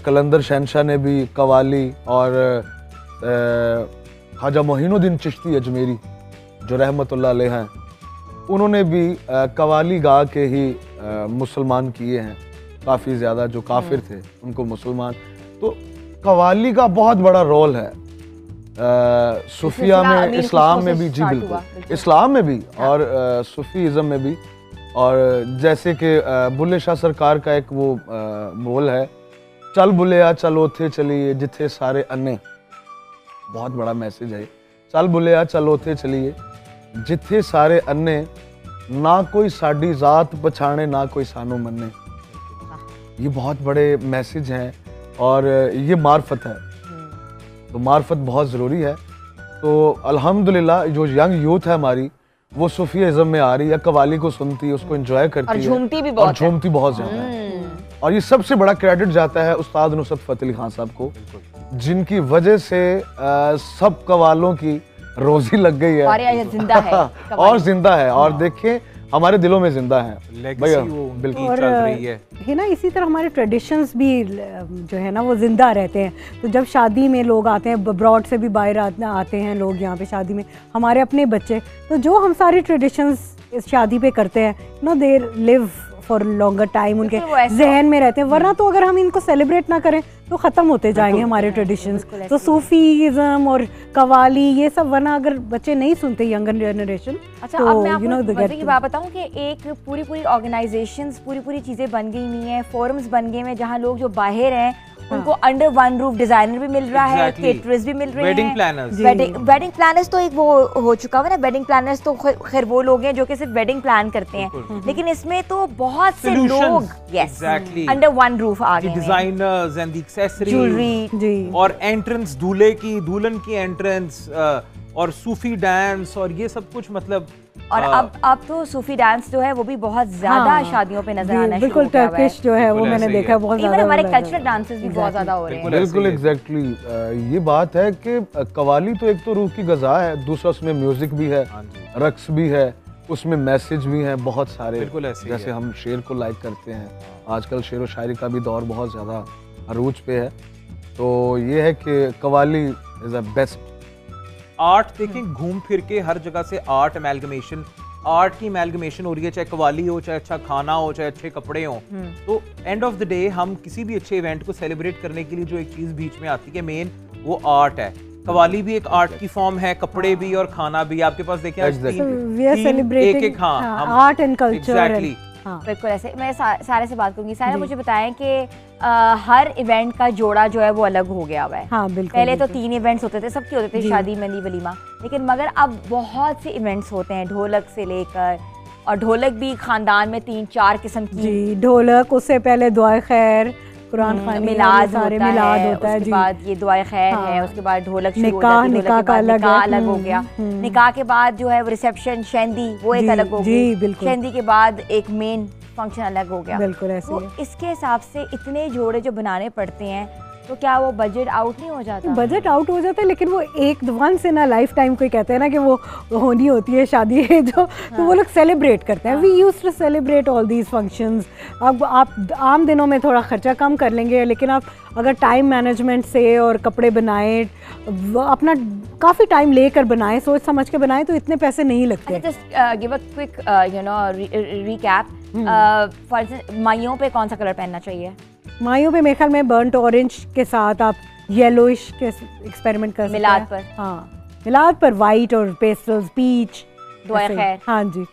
कलंदर शहनशाह ने भी कवाली, और ख्वाजा मोहिनुद्दीन चिश्ती अजमेरी जो रहमतुल्लाह अलैह हैं, उन्होंने भी कवाली गा के ही मुसलमान किए हैं काफ़ी ज़्यादा। जो काफिर थे उनको मुसलमान। तो कवाली का बहुत बड़ा रोल है सूफिया में, इस्लाम में भी। जी बिल्कुल, इस्लाम में भी और सूफीज़म में भी। और जैसे कि बुल्ले शाह सरकार का एक वो बोल है, चल बुलिया चल ओथे चलिए जिथे सारे अन्ने। बहुत बड़ा मैसेज है। चल बुलिया चल ओथे चलिए जिथे सारे अन्ने, ना कोई साडी जात पछाणे ना कोई सानू मन्ने। ये बहुत बड़े मैसेज हैं और ये मार्फत है। तो मार्फत बहुत ज़रूरी है। तो अल्हम्दुलिल्लाह जो यंग यूथ है हमारी, वो सूफीइज़्म में आ रही है, कवाली को सुनती है, उसको एंजॉय करती है, और झूमती बहुत ज़्यादा है। और ये सबसे बड़ा क्रेडिट जाता है उस्ताद नुसरत फ़तेह अली खान साहब को, जिनकी वजह से सब कवालों की रोजी लग गई है और जिंदा है और देखें हमारे दिलों में जिंदा है भैया। बिल्कुल चल रही है ना। इसी तरह हमारे ट्रेडिशंस भी जो है ना वो जिंदा रहते हैं। तो जब शादी में लोग आते हैं, अब्रॉड से भी बाहर आते हैं लोग यहाँ पे शादी में, हमारे अपने बच्चे, तो जो हम सारी ट्रेडिशंस इस शादी पे करते हैं, no there live for longer time, उनके जहन में रहते हैं। वरना तो अगर हम इनको सेलिब्रेट ना करें तो ख़त्म होते जाएंगे हमारे ट्रेडिशंस। तो सूफीज़म और कवाली ये सब, वरना अगर बच्चे नहीं सुनते यंगर जनरेशन। अच्छा, अब मैं आपको मजे की बात बताऊं कि एक पूरी ऑर्गेनाइजेशंस पूरी चीज़ें बन गई हुई हैं, फोरम्स बन गए हैं जहाँ लोग जो बाहर हैं उनको अंडर वन रूफ डिजाइनर भी मिल रहा है, केटरर्स भी मिल रहे हैं, वेडिंग प्लानर्स तो एक वो हो चुका है ना। वेडिंग प्लानर्स तो खैर वो लोग हैं जो कि सिर्फ वेडिंग प्लान करते हैं, लेकिन इसमें तो बहुत से लोग अंडर वन रूफ आ गए हैं। Designers and the accessories, jewellery और एंट्रेंस, दूल्हे की दुल्हन की एंट्रेंस, और सूफी डांस और ये सब कुछ, मतलब और अब तो सूफी डांस जो है वो भी बहुत ज्यादा शादियों पे नजर आना शुरू हो गया है। टर्किश जो है वो मैंने देखा है बहुत ज्यादा। हमारे कल्चरल डांसेस भी बहुत ज्यादा हो रहे हैं। बिल्कुल एग्जैक्टली ये बात है कि कवाली तो एक तो रूह की गज़ा है, दूसरा उसमें म्यूजिक भी है, रक्स भी है, उसमें मैसेज भी है बहुत सारे। जैसे हम शेर को लाइक करते हैं, आजकल शेर व शायरी का भी दौर बहुत ज़्यादा अरूज पे है। तो ये है कि qawwali is a best art. देखें घूम फिर के हर जगह से आर्ट एमैल्गमेशन, आर्ट की एमैल्गमेशन हो रही है, चाहे कवाली हो, चाहे अच्छा खाना हो, चाहे अच्छे कपड़े हो। तो एंड ऑफ द डे हम किसी भी अच्छे इवेंट को सेलिब्रेट करने के लिए जो एक चीज बीच में आती है मेन, वो आर्ट है। कवाली भी एक आर्ट की फॉर्म है, कपड़े भी और खाना भी। आपके पास देखिए एक आर्ट एंड कल्चर। बिल्कुल ऐसे। मैं सारे से बात करूंगी। सारे मुझे बताएं कि हर इवेंट का जोड़ा जो है वो अलग हो गया हुआ है। हाँ, बिल्कुल, पहले तो 3 इवेंट्स होते थे, सबके होते थे, शादी, मेहंदी, वलीमा, लेकिन मगर अब बहुत से इवेंट्स होते हैं, ढोलक से लेकर, और ढोलक भी खानदान में 3-4 किस्म की। जी, ढोलक, उससे पहले दुआ खैर, कुरान खानी, मिलाद सारे होता मिलाद है, होता है। उसके बाद ये दुआ खैर है, उसके बाद ढोलक शुरू हो निकाह, जाती है, निकाह का अलग हो गया। निकाह के बाद जो है वो रिसेप्शन, शेंदी, वो एक अलग हो गई। शेंदी के बाद एक मेन फंक्शन अलग हो गया। बिल्कुल ऐसे तो इसके हिसाब से इतने जोड़े जो बनाने पड़ते हैं, तो क्या वो बजट आउट नहीं हो जाता? बजट आउट हो जाता है, लेकिन वो एक once in a lifetime कोई कहते हैं ना कि वो होनी होती है शादी है जो, तो वो लोग सेलिब्रेट करते हैं। We used to celebrate all these functions. अब आप आम दिनों में थोड़ा खर्चा कम कर लेंगे, लेकिन आप अगर टाइम मैनेजमेंट से और कपड़े बनाए, अपना काफ़ी टाइम लेकर बनाएं, सोच समझ के बनाएं, तो इतने पैसे नहीं लगते। Just give a quick recap. For example माइयों पे कौन सा कलर पहनना चाहिए? माइयों पे मेरे ख्याल में बर्न्ट ऑरेंज के साथ आप येलोइश के एक्सपेरिमेंट कर सकते हैं। मिलाद पर? हाँ, मिलाद पर वाइट और पेस्टल्स, पीच। दुआ खैर? हाँ जी,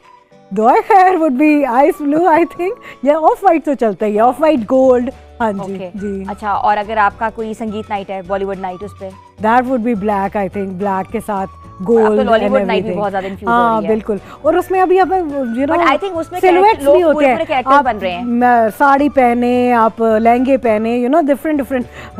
दुआ खैर would be ice blue I think, या ऑफ वाइट तो चलता ही है, ऑफ वाइट गोल्ड। हाँ जी जी। अच्छा, और अगर आपका कोई संगीत नाइट है, बॉलीवुड नाइट, उस पे? That would be black I think, black के साथ गोल्ड। बॉलीवुड नाइट भी बहुत ज्यादा इन्फ्यूज हो रही है। बिल्कुल। और उसमें अभी अब यू नो आई थिंक उसमें सिलुएट्स भी होते हैं, आप बन रहे हैं, साड़ी पहने, आप लहंगे पहने, यू नो डिफरेंट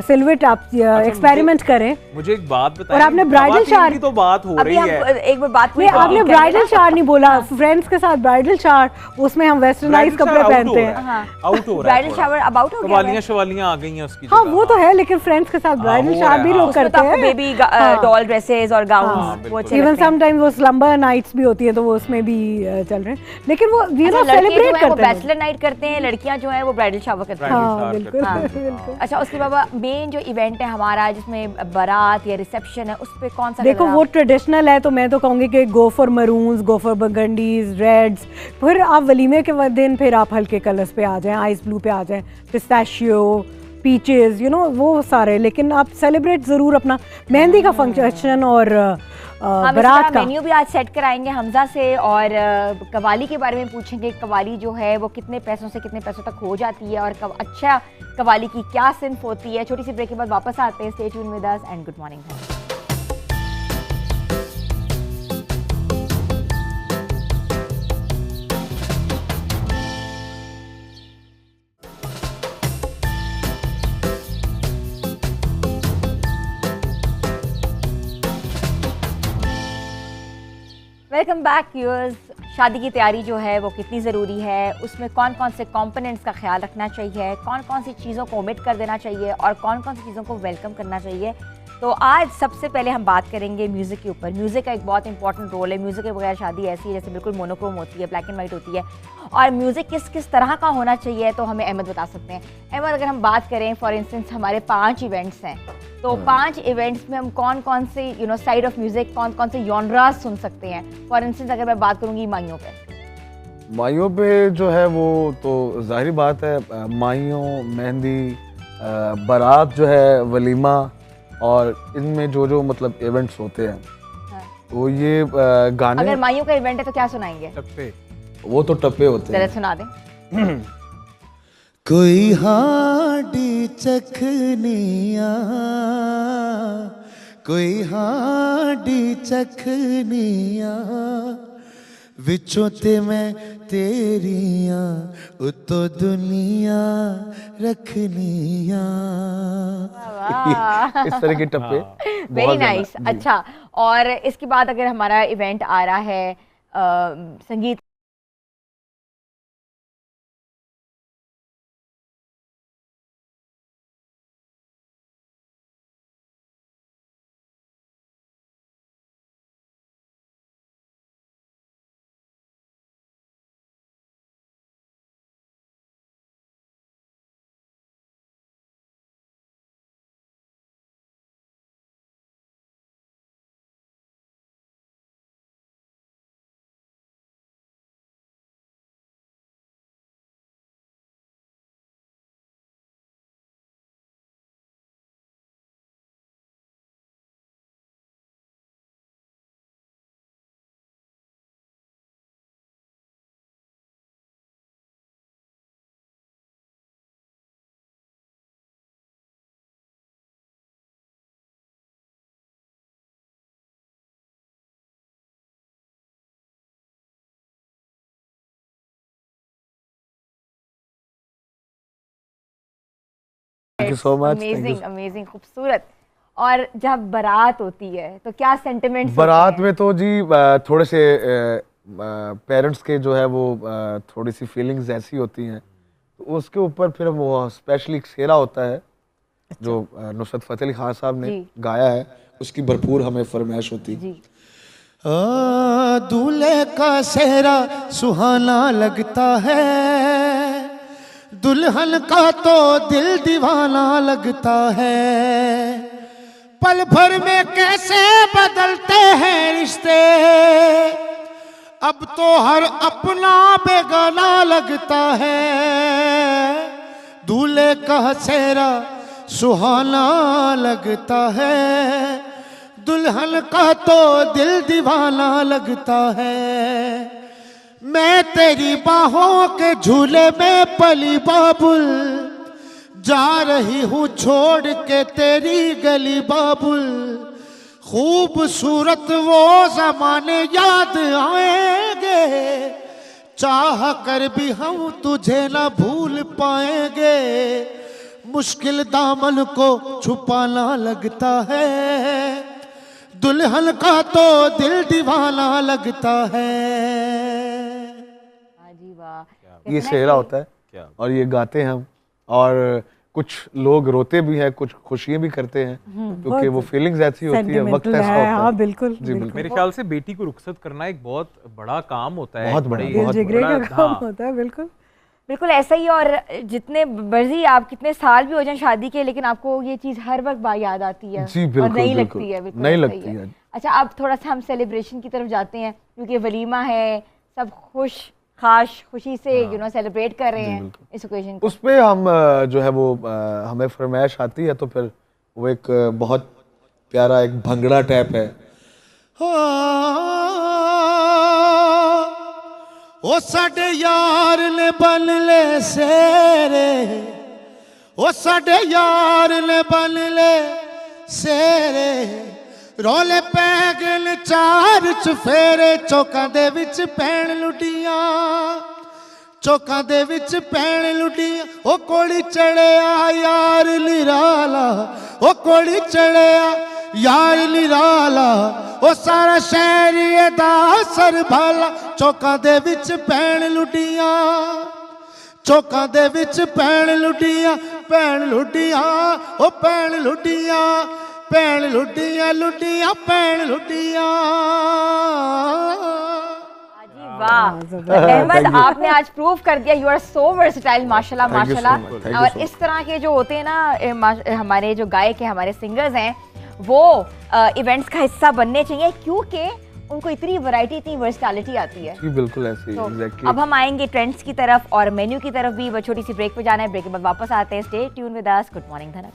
सिलुएट आप एक्सपेरिमेंट करें। मुझे एक बात बताइए, और आपने ब्राइडल शावर की तो बात हो रही है, एक बार बात नहीं, आपने ब्राइडल शावर नहीं बोला, फ्रेंड्स के साथ ब्राइडल शावर, उसमें हम वेस्टर्नाइज कपड़े पहनते हैं। आउट हो रहा है, ब्राइडल शावर अब आउट हो गया है। शवालियां आ गई हैं उसकी। हाँ, वो तो है, लेकिन फ्रेंड्स के साथ ब्राइडल शावर भी लोग करते हैं। बेबी डॉल ड्रेसेस और गाउन्स, वो अच्छे इवन समटाइम वो स्लम्बर नाइट्स भी होती है, तो वो उसमें भी चल रहे हैं, लेकिन वो यू नो सेलिब्रेट करते हैं। वो बैचलर नाइट करते हैं, लड़कियां जो हैं वो ब्राइडल शावर करती हैं। हाँ, बिल्कुल। अच्छा, उसके बाद मेन जो इवेंट है हमारा, जिसमें बारात या रिसेप्शन है, उस पे कौन सा? देखो, वो ट्रेडिशनल है, तो मैं तो कहूँगी कि go for maroons, go for burgundies, reds. फिर आप वलीमे के दिन फिर आप हल्के कलर्स पे आ जाएं, आइस ब्लू पे आ जाएं, पिस्ताशियो, पीचेस, यू नो वो सारे। लेकिन आप सेलिब्रेट ज़रूर अपना मेहंदी का फंक्शन और बारात का मेन्यू भी आज सेट कराएंगे हमजा से, और कवाली के बारे में पूछेंगे। कवाली जो है वो कितने पैसों से कितने पैसों तक हो जाती है, और अच्छा कवाली की क्या सिंफ होती है। छोटी सी ब्रेक के बाद वापस आते हैं। Stay tune with us and good morning. Welcome back viewers. शादी की तैयारी जो है वो कितनी ज़रूरी है, उसमें कौन कौन से कंपोनेंट्स का ख्याल रखना चाहिए, कौन कौन सी चीज़ों को ओमिट कर देना चाहिए, और कौन कौन सी चीज़ों को वेलकम करना चाहिए। तो आज सबसे पहले हम बात करेंगे म्यूज़िक के ऊपर। म्यूज़िक का एक बहुत इंपॉर्टेंट रोल है। म्यूज़िक के बगैर शादी ऐसी है जैसे बिल्कुल मोनोक्रोम होती है, ब्लैक एंड वाइट होती है। और म्यूज़िक किस किस तरह का होना चाहिए, तो हमें अहमद बता सकते हैं। अहमद, अगर हम बात करें फॉर इंस्टेंस हमारे 5 इवेंट्स हैं, तो 5 इवेंट्स में हम कौन कौन से साइड ऑफ म्यूज़िक, कौन कौन से जॉनरास सुन सकते हैं? फॉर इंस्टेंस अगर मैं बात करूँगी माइयों पे जो है वो तो जाहिर बात है, माइयों, मेहंदी, बारात जो है, वलीमा और इनमें जो मतलब इवेंट्स होते हैं, तो ये गाने, अगर माइयों का इवेंट है तो क्या सुनाएंगे? टप्पे। वो तो टप्पे होते हैं। जरा सुना दें। कोई हाडी चखनिया, कोई हाडी चखनिया, विचों ते मैं तेरिया, उतो दुनिया रखनिया। इस तरह के टप्पे वेरी नाइस। अच्छा, और इसके बाद अगर हमारा इवेंट आ रहा है संगीत thank you so much. Amazing amazing, खूबसूरत। और जब बारात होती है तो क्या सेंटिमेंट्स? बारात में तो जी थोड़े से पेरेंट्स के जो है वो थोड़ी सी फीलिंग्स ऐसी होती हैं, तो उसके ऊपर फिर वो स्पेशली एक शेरा होता है जो नुसरत फतेह अली खान साहब ने गाया है, उसकी भरपूर हमें फरमाइश होती है। दूल्हे का सेहरा सुहाना लगता है, दुल्हन का तो दिल दीवाना लगता है, पल भर में कैसे बदलते हैं रिश्ते, अब तो हर अपना बेगाना लगता है, दूल्हे का सेहरा सुहाना लगता है, दुल्हन का तो दिल दीवाना लगता है, मैं तेरी बाहों के झूले में पली बाबुल, जा रही हूँ छोड़ के तेरी गली बाबुल, खूबसूरत वो जमाने याद आएंगे, चाह कर भी हम तुझे ना भूल पाएंगे, मुश्किल दामन को छुपाना लगता है, दुल्हन का तो दिल दीवाना लगता है। ये शेरा होता है और ये गाते हैं हम, और कुछ लोग रोते भी हैं, कुछ खुशियां भी करते हैं, क्योंकि वो फीलिंग्स ऐसी होती है, वक्त ऐसा होता है। हाँ, बिल्कुल, जी बिल्कुल। मेरे ख्याल से बेटी को रुखसत करना एक बहुत बड़ा काम होता है, बहुत बड़ा, दिल जिगरे का काम होता है। बिल्कुल बिल्कुल ऐसा ही। और जितने मर्जी आप कितने साल भी हो जाएं शादी के, लेकिन आपको ये चीज हर वक्त याद आती है। जी बिल्कुल, और नहीं बिल्कुल, लगती है, बिल्कुल नहीं ऐसा लगती ही है। अच्छा, अब थोड़ा सा हम सेलिब्रेशन की तरफ जाते हैं, क्योंकि वलीमा है, सब खुशी से सेलिब्रेट कर रहे हैं इस ओकेजन को। उस पे हम जो है वो हमें फरमाइश आती है, तो फिर वो एक बहुत प्यारा एक भंगड़ा टैप है। ओ साडे यार ने बन ले सेरे, ओ साडे यार ने बन ले सेरे, रोले पै गए चार चफेरे, चौकां दे विच पैण लुटियां, चौकां दे विच पैण लुटियां, ओ कोड़ी चढ़िया यार निराला, ओ कोड़ी चढ़िया यार निराला, ओ सारा शहर दा सरभाला, चौकां दे विच पैण लुटियां, चौकां दे विच पैण लुटियां, पैण लुटियां, ओ पैण लुटियां, पैण लुटियां, लुटियां पैण लुटियां। वाह अहमद, आपने आज प्रूव कर दिया, यू आर सो वर्सेटाइल, माशाल्लाह माशाल्लाह। और इस तरह के जो होते हैं ना हमारे जो गायक हैं, हमारे सिंगर्स हैं, वो इवेंट्स का हिस्सा बनने चाहिए, क्योंकि उनको इतनी वैरायटी, इतनी वर्सटैलिटी आती है। जी बिल्कुल ऐसे तो एग्जैक्टली। अब हम आएंगे ट्रेंड्स की तरफ और मेन्यू की तरफ भी। छोटी सी ब्रेक पे जाना है, ब्रेक के बाद वापस आते हैं। Stay tune with us. Good morning धनक।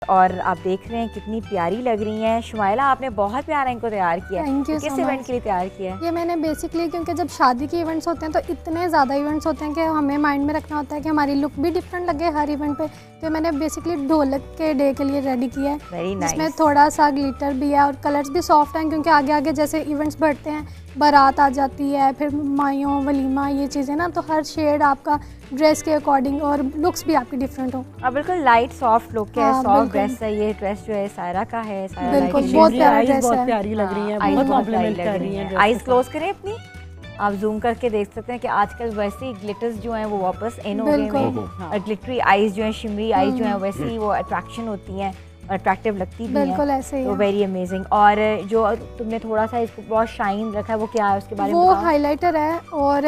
और आप देख रहे हैं कितनी प्यारी लग रही हैं। शुमाइला, आपने बहुत प्यारा इनको तैयार किया है। Thank you किस so इवेंट much. के लिए तैयार किया है? ये मैंने बेसिकली, क्योंकि जब शादी के इवेंट्स होते हैं तो इतने ज़्यादा इवेंट्स होते हैं कि हमें माइंड में रखना होता है कि हमारी लुक भी डिफरेंट लगे हर इवेंट पे। तो मैंने बेसिकली ढोलक के डे के लिए रेडी किया है, वेरी जिसमें नाइस। थोड़ा सा ग्लिटर भी है और कलर्स भी सॉफ्ट हैं, क्योंकि आगे आगे जैसे इवेंट्स बढ़ते हैं, बारात आ जाती है, फिर मायों वलीमा, ये चीज़ें ना, तो हर शेड आपका ड्रेस के अकॉर्डिंग और लुक्स भी आपकी डिफरेंट हो। अब बिल्कुल लाइट सॉफ्ट लुक है, हाँ, सॉफ्ट बिल्कुल। ड्रेस है। ये ड्रेस जो है सायरा का है। सायरा बिल्कुल, लाइक बहुत शिमरी प्यारा eyes ड्रेस बहुत है। प्यारी लग रही है, eyes बहुत बहुत कॉम्प्लीमेंट प्यारी कर लग रही है हैं। आईज क्लोज करें अपनी, आप जूम करके देख सकते हैं कि आजकल वैसे ही ग्लिटर्स जो हैं वो वापस इन हो गए बिल्कुल। हैं और ग्लिटरी आईज जो हैं, शिमरी आईज जो हैं, वैसे ही वो अट्रैक्शन होती हैं और अट्रैक्टिव लगती भी हैं। बिल्कुल ऐसे ही तो है। Very amazing. और जो तुमने थोड़ा सा इसको बहुत शाइन रखा है, वो क्या है उसके बारे में वो बताओ। हाइलाइटर है, और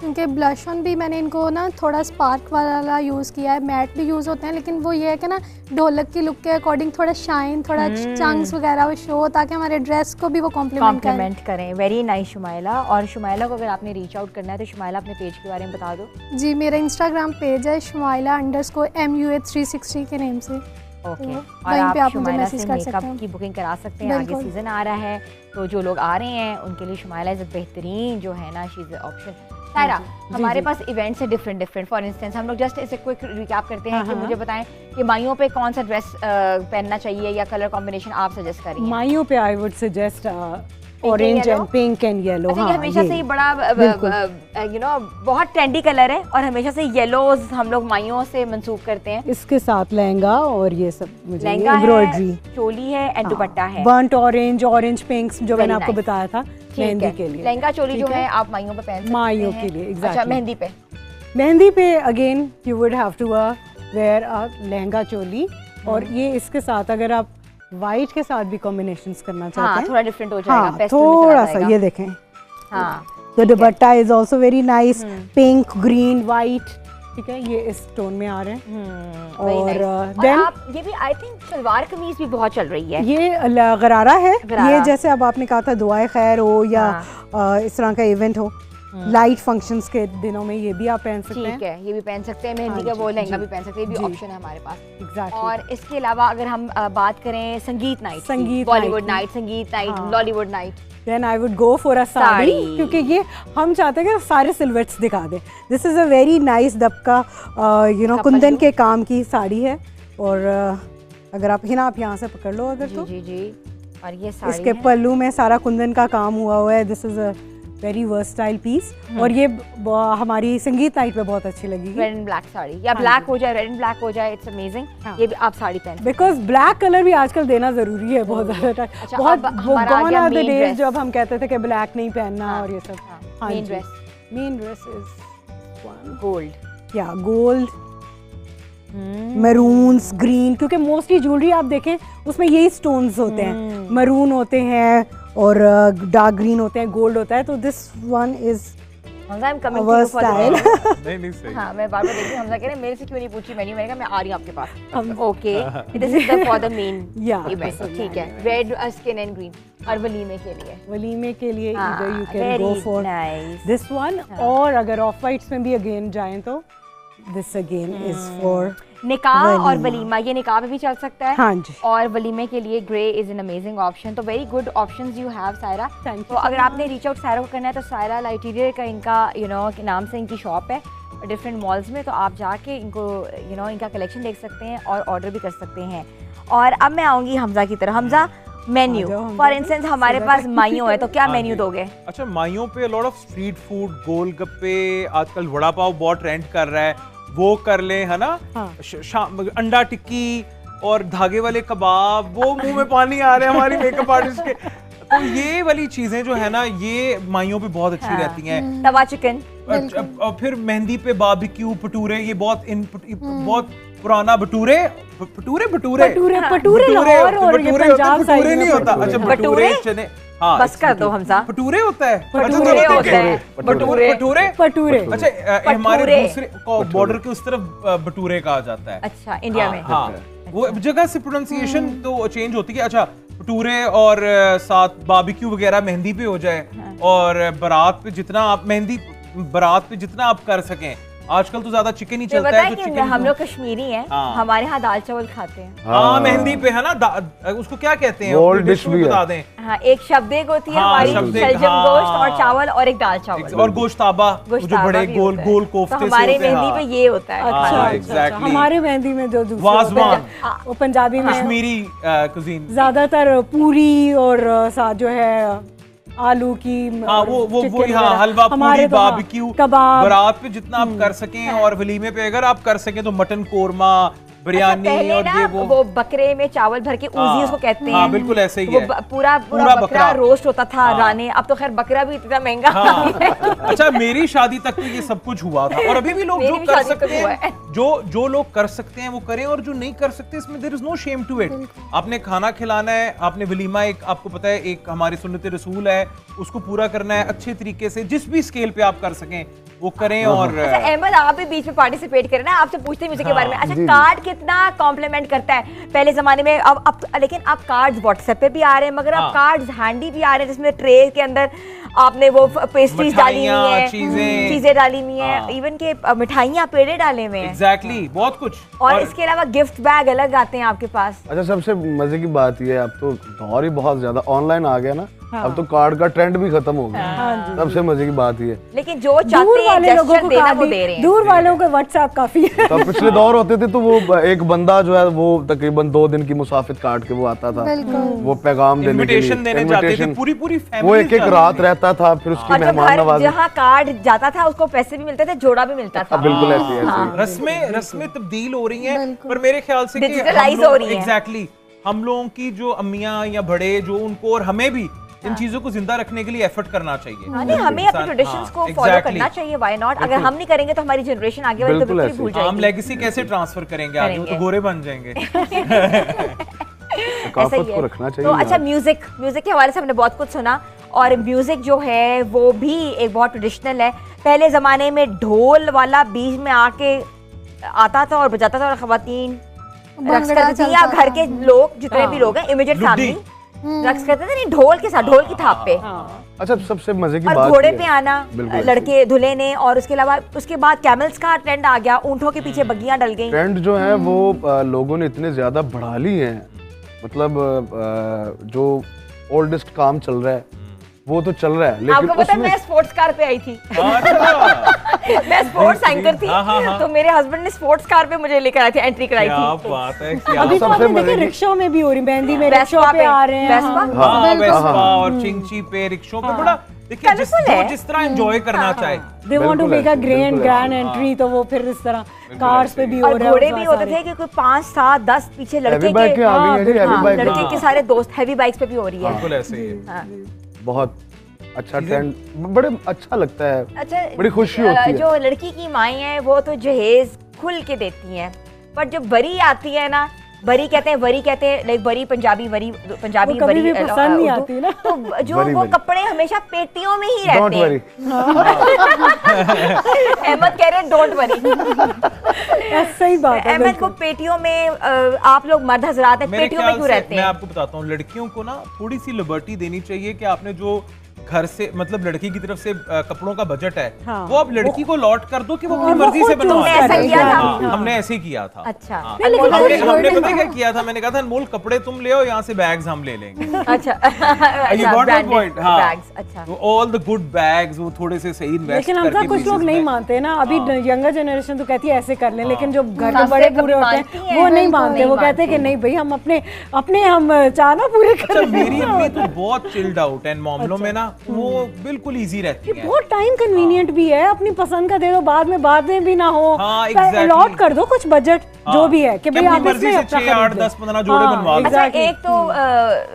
क्योंकि ब्लश ऑन भी मैंने इनको ना थोड़ा स्पार्क वाला यूज़ किया है। मैट भी यूज़ होते हैं, लेकिन वो ये है कि ना ढोलक की लुक के अकॉर्डिंग थोड़ा शाइन, थोड़ा चंक्स वगैरह वो शो, ताकि हमारे ड्रेस को भी वो कॉम्प्लीमेंट करें। कॉम्प्लीमेंट करें। Very nice Shumaila. और शुमाइला को अगर आपने रीच आउट करना है तो शुमाइला अपने पेज के बारे में बता दो। जी, मेरा इंस्टाग्राम पेज है शुमाइला_MUA360 के नेम से। ओके। तो और वहीं पे आप आप मुझे शुमाइला मैसेज से कर सकते मेकअप हैं। की बुकिंग करा सकते हैं। आगे बिल्कुल। सीजन आ रहा है, तो जो लोग आ रहे हैं उनके लिए शुमाइला इज बेहतरीन जो है ना, शी इज ऑप्शन। सायरा, हमारे पास इवेंट्स है डिफरेंट। फॉर इंस्टेंस हम लोग जस्ट इसे क्विक रिकैप करते हैं कि मुझे बताएं कि माइयों पे कौन सा ड्रेस पहनना चाहिए या कलर कॉम्बिनेशन आप सजेस्ट करिए। माइयों पे I would suggest orange and pink and yellow. अच्छा, ये हमेशा से ही बड़ा बहुत ट्रेंडी कलर है और हमेशा से येलोज हम लोग माइयों से मंसूब करते हैं। इसके साथ लहंगा और ये सब मुझे लहंगा एम्ब्रॉयडरी, है, चोली है एंड दुपट्टा है। बर्न्ट ऑरेंज, ऑरेंज पिंक्स जो मैंने Very आपको nice. बताया था ठीक मेहंदी है। के लिए। लहंगा चोली ठीक जो है? है आप माइयों पे पहन सकते हैं। माइयों के लिए, अच्छा, exactly. मेहंदी पे मेहंदी पे again you would have to wear a lehenga choli, और ये इसके साथ अगर आप वाइट के साथ भी कॉम्बिनेशंस करना चाहते हाँ, हैं, थोड़ा डिफरेंट हो जाएगा। हाँ, pastel में चला थोड़ा सा जाएगा। ये देखें, हाँ, तो दुपट्टा is also very nice, pink, green, white, ठीक है, ये इस टोन में आ रहे हैं। very और nice। और then आप ये भी आई थिंक सलवार कमीज भी बहुत चल रही है। ये गरारा है। गरारा। ये जैसे अब आपने कहा था दुआए खैर हो या इस तरह का इवेंट हो, लाइट फंक्शंस के दिनों में ये भी आप पहन सकते हैं। ठीक है, ये भी पहन सकते हैं। मेहंदी हाँ का जी, वो लहंगा जी, भी पहन सकते हैं, ये भी जी। ऑप्शन है हमारे पास। एग्जैक्टली। और इसके अलावा अगर हम बात करें sangeet night, sangeet Bollywood night night, sangeet night, हाँ। Lollywood night, then I would go for a sari, sari. क्योंकि ये हम चाहते हैं कि सारे सिल्वेट्स दिखा दें। This is a very nice dabka kundan pallu. के काम की साड़ी है, और अगर आप यहाँ से पकड़ लो अगर जी तो जी जी। और ये साड़ी इसके है। पल्लू में सारा कुंदन का काम हुआ है। This is a very versatile piece, और ये हमारी संगीत नाइट पे बहुत अच्छी लगेगी, रेड एंड ब्लैक साड़ी, या हाँ ब्लैक जी। हो जाए, रेड एंड ब्लैक हो जाए, इट्स अमेजिंग। हाँ। ये भी आप साड़ी पहन सकते बिकॉज ब्लैक कलर भी आजकल देना जरूरी है बहुत ज़्यादा टाइम। अच्छा, बहुत अब हमारा आ गॉन गया आर द main डेज dress। जब हम कहते थे कि ब्लैक नहीं पहनना हाँ, और ये सब। हाँ, हाँ main जी। dress। Main dress is gold, या गोल्ड, मैरून्स, ग्रीन, क्योंकि मोस्टली ज्वेलरी आप देखें उसमें यही स्टोन्स होते हैं, मैरून होते हैं और डार्क ग्रीन होते हैं, गोल्ड होता है। तो this one is Hamza, I'm coming to our you for the style. menu। नहीं सही। हाँ, मैं बार बार देख रही हूँ, हमजा कह रहे हैं मेरे से क्यों नहीं पूछी मेन्यू। मैंने कहा मैं आ रही हूँ आपके पास। Okay, this is for the main Yeah, event. this is ठीक है, main red skin and green, और वलीमे के लिए वलीमे के लिए हाँ, either you can go very for nice। this one, और अगर ऑफ वाइट्स में भी अगेन जाएं तो दिस अगेन इज फॉर निकाह और वलीमा। वलीमा, ये निकाह पे भी चल सकता है। हाँ जी। और वलीमे के लिए grey is an amazing option. तो very good options you have Saira. Thank you तो so अगर आपने रीच आउट सायरा को करना है तो सायरा लाइटीरियर का इनका के नाम से इनकी शॉप है डिफरेंट मॉल्स में, तो आप जाके इनको इनका कलेक्शन देख सकते हैं और ऑर्डर भी कर सकते हैं। और अब मैं आऊंगी हमजा की तरफ। हमजा, मेन्यू फॉर इंस्टेंस हमारे पास माइयों है तो क्या मेन्यू दोगे? अच्छा, माइयों पे लॉट ऑफ स्ट्रीट फूड, गोलगप्पे, आजकल वड़ा पाव बहुत ट्रेंड कर रहा है, वो कर ले, है ना? अंडा टिक्की और धागे वाले कबाब, वो मुंह में पानी आ रहे हैं हमारी मेकअप आर्टिस्ट के। तो ये वाली चीजें जो है ना, ये माइयों पे बहुत अच्छी रहती हैं। तवा चिकन, और फिर मेहंदी पे बारबेक्यू, भटूरे, ये बहुत पुराना भटूरे लाहौर और ये पंजाब साइड में नहीं होता। अच्छा, भटूरे चने, हाँ बस कर दो हमजा। भटूरे होता है, भटूरे होते हैं, भटूरे। अच्छा, हमारे दूसरे बॉर्डर के उस तरफ भटूरे कहा जाता है। अच्छा, इंडिया में हाँ, वो जगह से प्रोनाउंसिएशन तो चेंज होती है। अच्छा, भटूरे और साथ बारबेक्यू वगैरह मेहंदी पे हो जाए, और बारात पे जितना आप कर सकें। आजकल तो ज्यादा चिकन ही चलता है, तो चिकन। हम लोग कश्मीरी हैं, हमारे यहाँ दाल चावल खाते हैं। हाँ, मेहंदी पे है ना, उसको क्या कहते हैं? ओल्ड डिश भी बता दें। हाँ, एक शब्देग होती है हमारी, शलजम गोश्त और चावल, और एक दाल चावल और गोश्ताबा, जो बड़े गोल गोल कोफ्ते से होते हैं। हमारे मेहंदी पे ये होता है। अच्छा, एग्जैक्टली। हमारे मेहंदी में जो वाजवान, वो पंजाबी में कश्मीरी कुजीन, ज्यादातर पूरी और साथ जो है आलू की, वो यहाँ हलवा, पूरी, बारबेक्यू, कबाब, बारात पे जितना आप कर सकें, और वलीमे पे अगर आप कर सकें तो मटन कोरमा, बिरयानी, और ये वो बकरे में चावल भर के ऊजी उसको कहते हैं। हाँ, बिल्कुल ऐसे ही है। पूरा बकरा रोस्ट होता था राने, अब तो खैर बकरा भी इतना महंगा है। अच्छा, मेरी शादी तक तो ये सब कुछ हुआ था, और अभी भी लोग जो कर सकते हैं, जो लोग कर सकते हैं वो करें, और जो नहीं कर सकते इसमें there is no shame to it. आपने खाना खिलाना है, आपने वलीमा, एक आपको पता है एक हमारी सुन्नत रसूल है, उसको पूरा करना है अच्छे तरीके से, जिस भी स्केल पे आप कर सकें वो करें। और अच्छा अहमद, आप भी बीच में पार्टिसिपेट करें ना, आपसे पूछते हैं म्यूजिक के बारे में। अच्छा, कार्ड कितना कॉम्प्लीमेंट करता है पहले जमाने में, अब लेकिन अब कार्ड्स व्हाट्सएप पे भी आ रहे हैं, मगर अब कार्ड्स हैंडी भी आ रहे हैं, जिसमें ट्रे के अंदर आपने वो पेस्ट्रीज डाली हुई है, चीजें डाली हुई है, इवन के मिठाइयाँ, पेड़े डाले हुए हैं। एग्जैक्टली, बहुत कुछ। और इसके अलावा गिफ्ट बैग अलग आते हैं आपके पास। अच्छा, सबसे मजे की बात ये है, अब तो दौर ही बहुत ज्यादा ऑनलाइन आ गया ना, अब तो कार्ड का ट्रेंड भी खत्म हो गया। सबसे मजे की बात ये, लेकिन जो चाहते हैं जेस्चर देना वो दे रहे हैं। दूर वालों को व्हाट्सएप काफी है। तब पिछले दौर होते थे तो वो एक बंदा जो है वो तकरीबन 2 दिन की मुसाफिर काट के वो आता था, वो पैगाम देने के लिए, इनविटेशन देने जाते थे, पूरी फैमिली, वो एक रात रहता था, फिर उसकी मेहमान नवाजी। जहाँ कार्ड जाता था उसको पैसे भी मिलते थे, जोड़ा भी मिलता था। बिल्कुल ऐसे रस्में तब्दील हो रही हैं, पर मेरे ख्याल से डिजिटलाइज हो रही है। एग्जैक्टली, हम लोगों की जो अम्मियां या बड़े जो, उनको और हमें भी इन चीजों को जिंदा रखने के लिए एफर्ट करना चाहिए। नहीं, हमें अपने ट्रेडिशंस को फॉलो करना चाहिए, व्हाई नॉट? अगर हम नहीं करेंगे तो हमारी जनरेशन आगे वाली तो बिल्कुल भूल जाएगी। हम लेगेसी कैसे ट्रांसफर करेंगे आगे? वो तो गोरे बन जाएंगे। ऐसा ही है। तो अच्छा, म्यूजिक के हवाले से हमने बहुत कुछ सुना, और म्यूजिक जो है वो भी एक बहुत ट्रेडिशनल है। पहले जमाने में ढोल वाला बीच में आके आता था और बजाता था, और खवातीन रक्स करती थी, या घर के लोग जितने भी लोग हैं, इमीडिएट फैमिली रक्स करते थे, नहीं ढोल के साथ, ढोल की थाप पे। अच्छा, सबसे मजे की और बात, घोड़े पे आना लड़के दूल्हे ने, और उसके अलावा उसके बाद कैमल्स का ट्रेंड आ गया, ऊंटों के पीछे बग्गियां डल गई। ट्रेंड जो है वो लोगों ने इतने ज्यादा बढ़ा ली हैं, मतलब जो ओल्डेस्ट काम चल रहा है वो तो चल रहा है, लेकिन आपको पता है मैं स्पोर्ट्स कार पे आई थी। मैं स्पोर्ट्स एंकर थी, तो मेरे हस्बैंड ने स्पोर्ट्स कार पे मुझे लेकर आए थे, एंट्री कराई थी। क्या बात है, अभी तो आपने देखा रिक्शा में भी हो रही, मेहंदी में रिक्शा पे आ रहे हैं। वेस्पा और चिंची पे, रिक्शों पे, बड़ा देखिए जिस तरह एंजॉय करना चाहे। They want to make a grand entry, तो वो फिर इस तरह कार्स पे भी हो रहा है। घोड़े भी होते थे कि कोई 5, 7, 10 पीछे लड़के के सारे दोस्त, हैवी बाइक्स पे भी हो रही है। बिल्कुल ऐसे ही है। बहुत अच्छा ट्रेंड, बड़े अच्छा लगता है। अच्छा, बड़ी खुशी होती है। जो लड़की की माएँ हैं वो तो जहेज खुल के देती हैं, पर जब बरी आती है ना, बरी कहते हैं, लाइक बरी पंजाबी बरी पसंद नहीं आती ना, तो जो वो कपड़े हमेशा पेटियों में ही रहते हैं। अहमद कह रहे हैं डोंट वरी। सही बात है। अहमद को पेटियों में, आप लोग मर्द हजरात हैं, पेटियों में क्यों रहते हैं? मैं आपको बताता हूँ, लड़कियों को ना थोड़ी सी लिबर्टी देनी चाहिए कि आपने जो घर से मतलब लड़की की तरफ से कपड़ों का बजट है, हाँ। वो आप लड़की को लॉट कर दो कि वो अपनी वो मर्जी से खुद बनवा choose ले। किया था? हाँ, हमने ऐसे ही किया था। अच्छा। हाँ। नहीं, लेकिन हमने वो हमने burden पता है क्या किया था, मैंने कहा था अनमोल कपड़े तुम ले आओ, यहाँ से बैग्स हम ले लेंगे। अच्छा You got my point? हाँ। बैग्स, अच्छा ऑल द गुड बैग्स वो थोड़े से सही इन्वेस्ट लेकिन हमका करके कुछ लोग pieces नहीं में- मानते ना, अभी यंगर जनरेशन तो कहती है ऐसे कर लें, लेकिन जो घर हाँ। के बड़े सासरे पूरे कभी होते मानती हैं हैं, वो नहीं बिल्कुल मानते, नहीं वो कहते हैं कि नहीं भाई हम अपने हम चाहना पूरे अच्छा करें। मेरी अम्मी तो बहुत चिल्ड आउट है मामलों में ना, वो बिल्कुल इजी रहती है। बहुत टाइम कन्वीनियंट भी है, अपनी पसंद का दे दो, बाद में बातें भी ना हो, हाँ, exactly। अलॉट कर दो कुछ बजट जो भी है कि भाई अपनी आप मर्जी इसमें से अपना 6, 8, खरीद लो। 10, 15 जोड़े हाँ, बनवा लो। अच्छा exactly। एक तो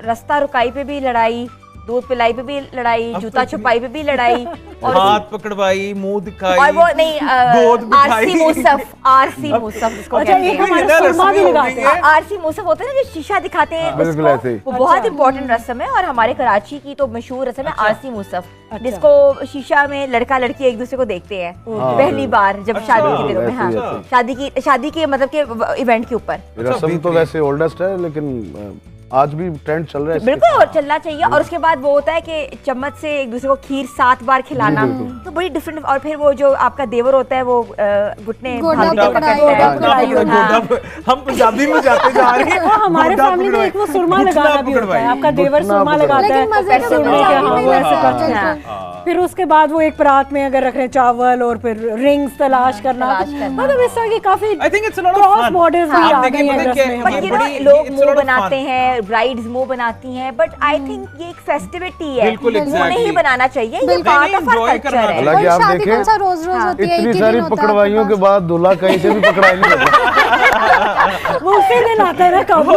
रास्ता रुकाई पे भी लड़ाई, दूध पिलाई पे भी लड़ाई, जूता छुपाई पे भी लड़ाई, और हाथ पकड़वाई, मुंह दिखाई, और वो नहीं गोद आरसी बिठाई। मुसफ, आरसी मुसफ जिसको अच्छा, कहते एक हैं। हमारा इधर सुरमा भी रस्में हो लगाते गई हैं। हैं। आरसी मुसफ होते हैं ना जो शीशा दिखाते हैं बिल्कुल उसको, ऐसे ही। वो बहुत इंपॉर्टेंट रस्म है और हमारे कराची की तो मशहूर रस्म है आरसी मुसफ, अच्छा। जिसको शीशा में लड़का लड़की एक दूसरे को देखते हैं पहली बार जब अच्छा। शादी के दिनों में। वैसे ही, हाँ, वैसे ही। शादी के मतलब के इवेंट के ऊपर रस्म तो वैसे ओल्डेस्ट है, लेकिन आज भी ट्रेंड चल रहा है इसके। बिल्कुल और चलना चाहिए। और उसके बाद वो होता है कि चम्मच से एक दूसरे को खीर 7 बार खिलाना, तो बड़ी डिफरेंट। और फिर वो जो आपका देवर होता है वो घुटने गोडा भाभी के पकड़ाई, पकड़ता है। गोडा पकड़ाई। हाँ। हम पंजाबी में जाते जा रहे हैं। हाँ, हमारे गोडा फैमिली में पकड़वाई, एक वो सुरमा घुटना लगाना भी होता है, पकड़वाई। आपका देवर घुटना सुरमा पकड़वाई। लगाता है, लेकिन मजे का सुरमा पंजाबी के, हाँ, में वो लगता ऐसे है। करते हैं। हाँ। फिर उसके बाद वो एक परात में अगर रख रहे हैं चावल और फिर रिंग्स तलाश करना, मतलब इस तरह की काफी I think it's a lot of cross fun। Borders भी आप आ देखिए, गई हैं पता है क्या रस्में है, बट हमारी। यू नो बड़ी- लोग it's a मुंह lot of बनाते fun। हैं, ब्राइड्स मुंह बनाती हैं, बट आई थिंक ये एक फेस्टिविटी है, बिल्कुल, मुंह नहीं exactly। बनाना चाहिए, ये बिल्कुल। पार्ट ऑफ enjoy आवर करना कल्चर है। चाहिए। हालांकि और आप शादी देखें, कौन सा रोज रोज होती है, एक इतनी ही सारी दिन होता है पकड़वाइयों आपके के बाद दूल्हा कहीं से भी पकड़ाई नहीं लगता। वो उसी दिन आता है ना कब।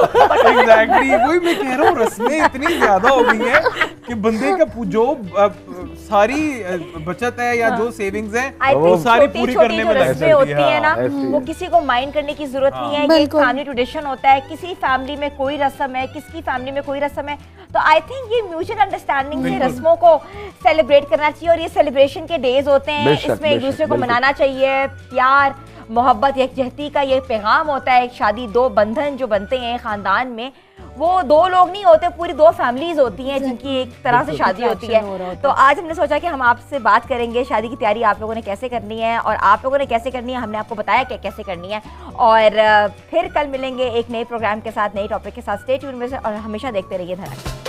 एग्जैक्टली वही मैं कह रहा हूँ, रस्में इतनी ज्यादा हो गई हैं कि बंदे का जो सारी बचत है या जो सेविंग्स है आई वो थिंक सारी छोटी पूरी छोटी करने जो में लग रस्में जाती होती है है। ना, ऐसे ही वो है। किसी को माइंड करने की जरूरत नहीं है। ये एक बिल्कुल। फैमिली ट्रेडिशन होता है, किसी फैमिली में कोई रस्म है, किसकी फैमिली में कोई रस्म है, तो आई थिंक ये म्यूचुअल अंडरस्टैंडिंग से बिल्कुल। रस्मों को सेलिब्रेट करना चाहिए। और ये सेलिब्रेशन के डेज होते हैं, बेशक, इसमें एक बेशक, दूसरे को बिल्कुल। मनाना चाहिए। प्यार, मोहब्बत, यकजहती का ये पैगाम होता है। एक शादी, दो बंधन जो बनते हैं खानदान में, वो 2 लोग नहीं होते, पूरी 2 फैमिलीज होती हैं जिनकी एक तरह से शादी होती है। हो रहा होता तो आज हमने सोचा कि हम आपसे बात करेंगे शादी की तैयारी आप लोगों ने कैसे करनी है और आप लोगों ने कैसे करनी है, हमने आपको बताया कि कैसे करनी है। और फिर कल मिलेंगे एक नए प्रोग्राम के साथ, नए टॉपिक के साथ। स्टे ट्यून्ड में और हमेशा देखते रहिए धनक।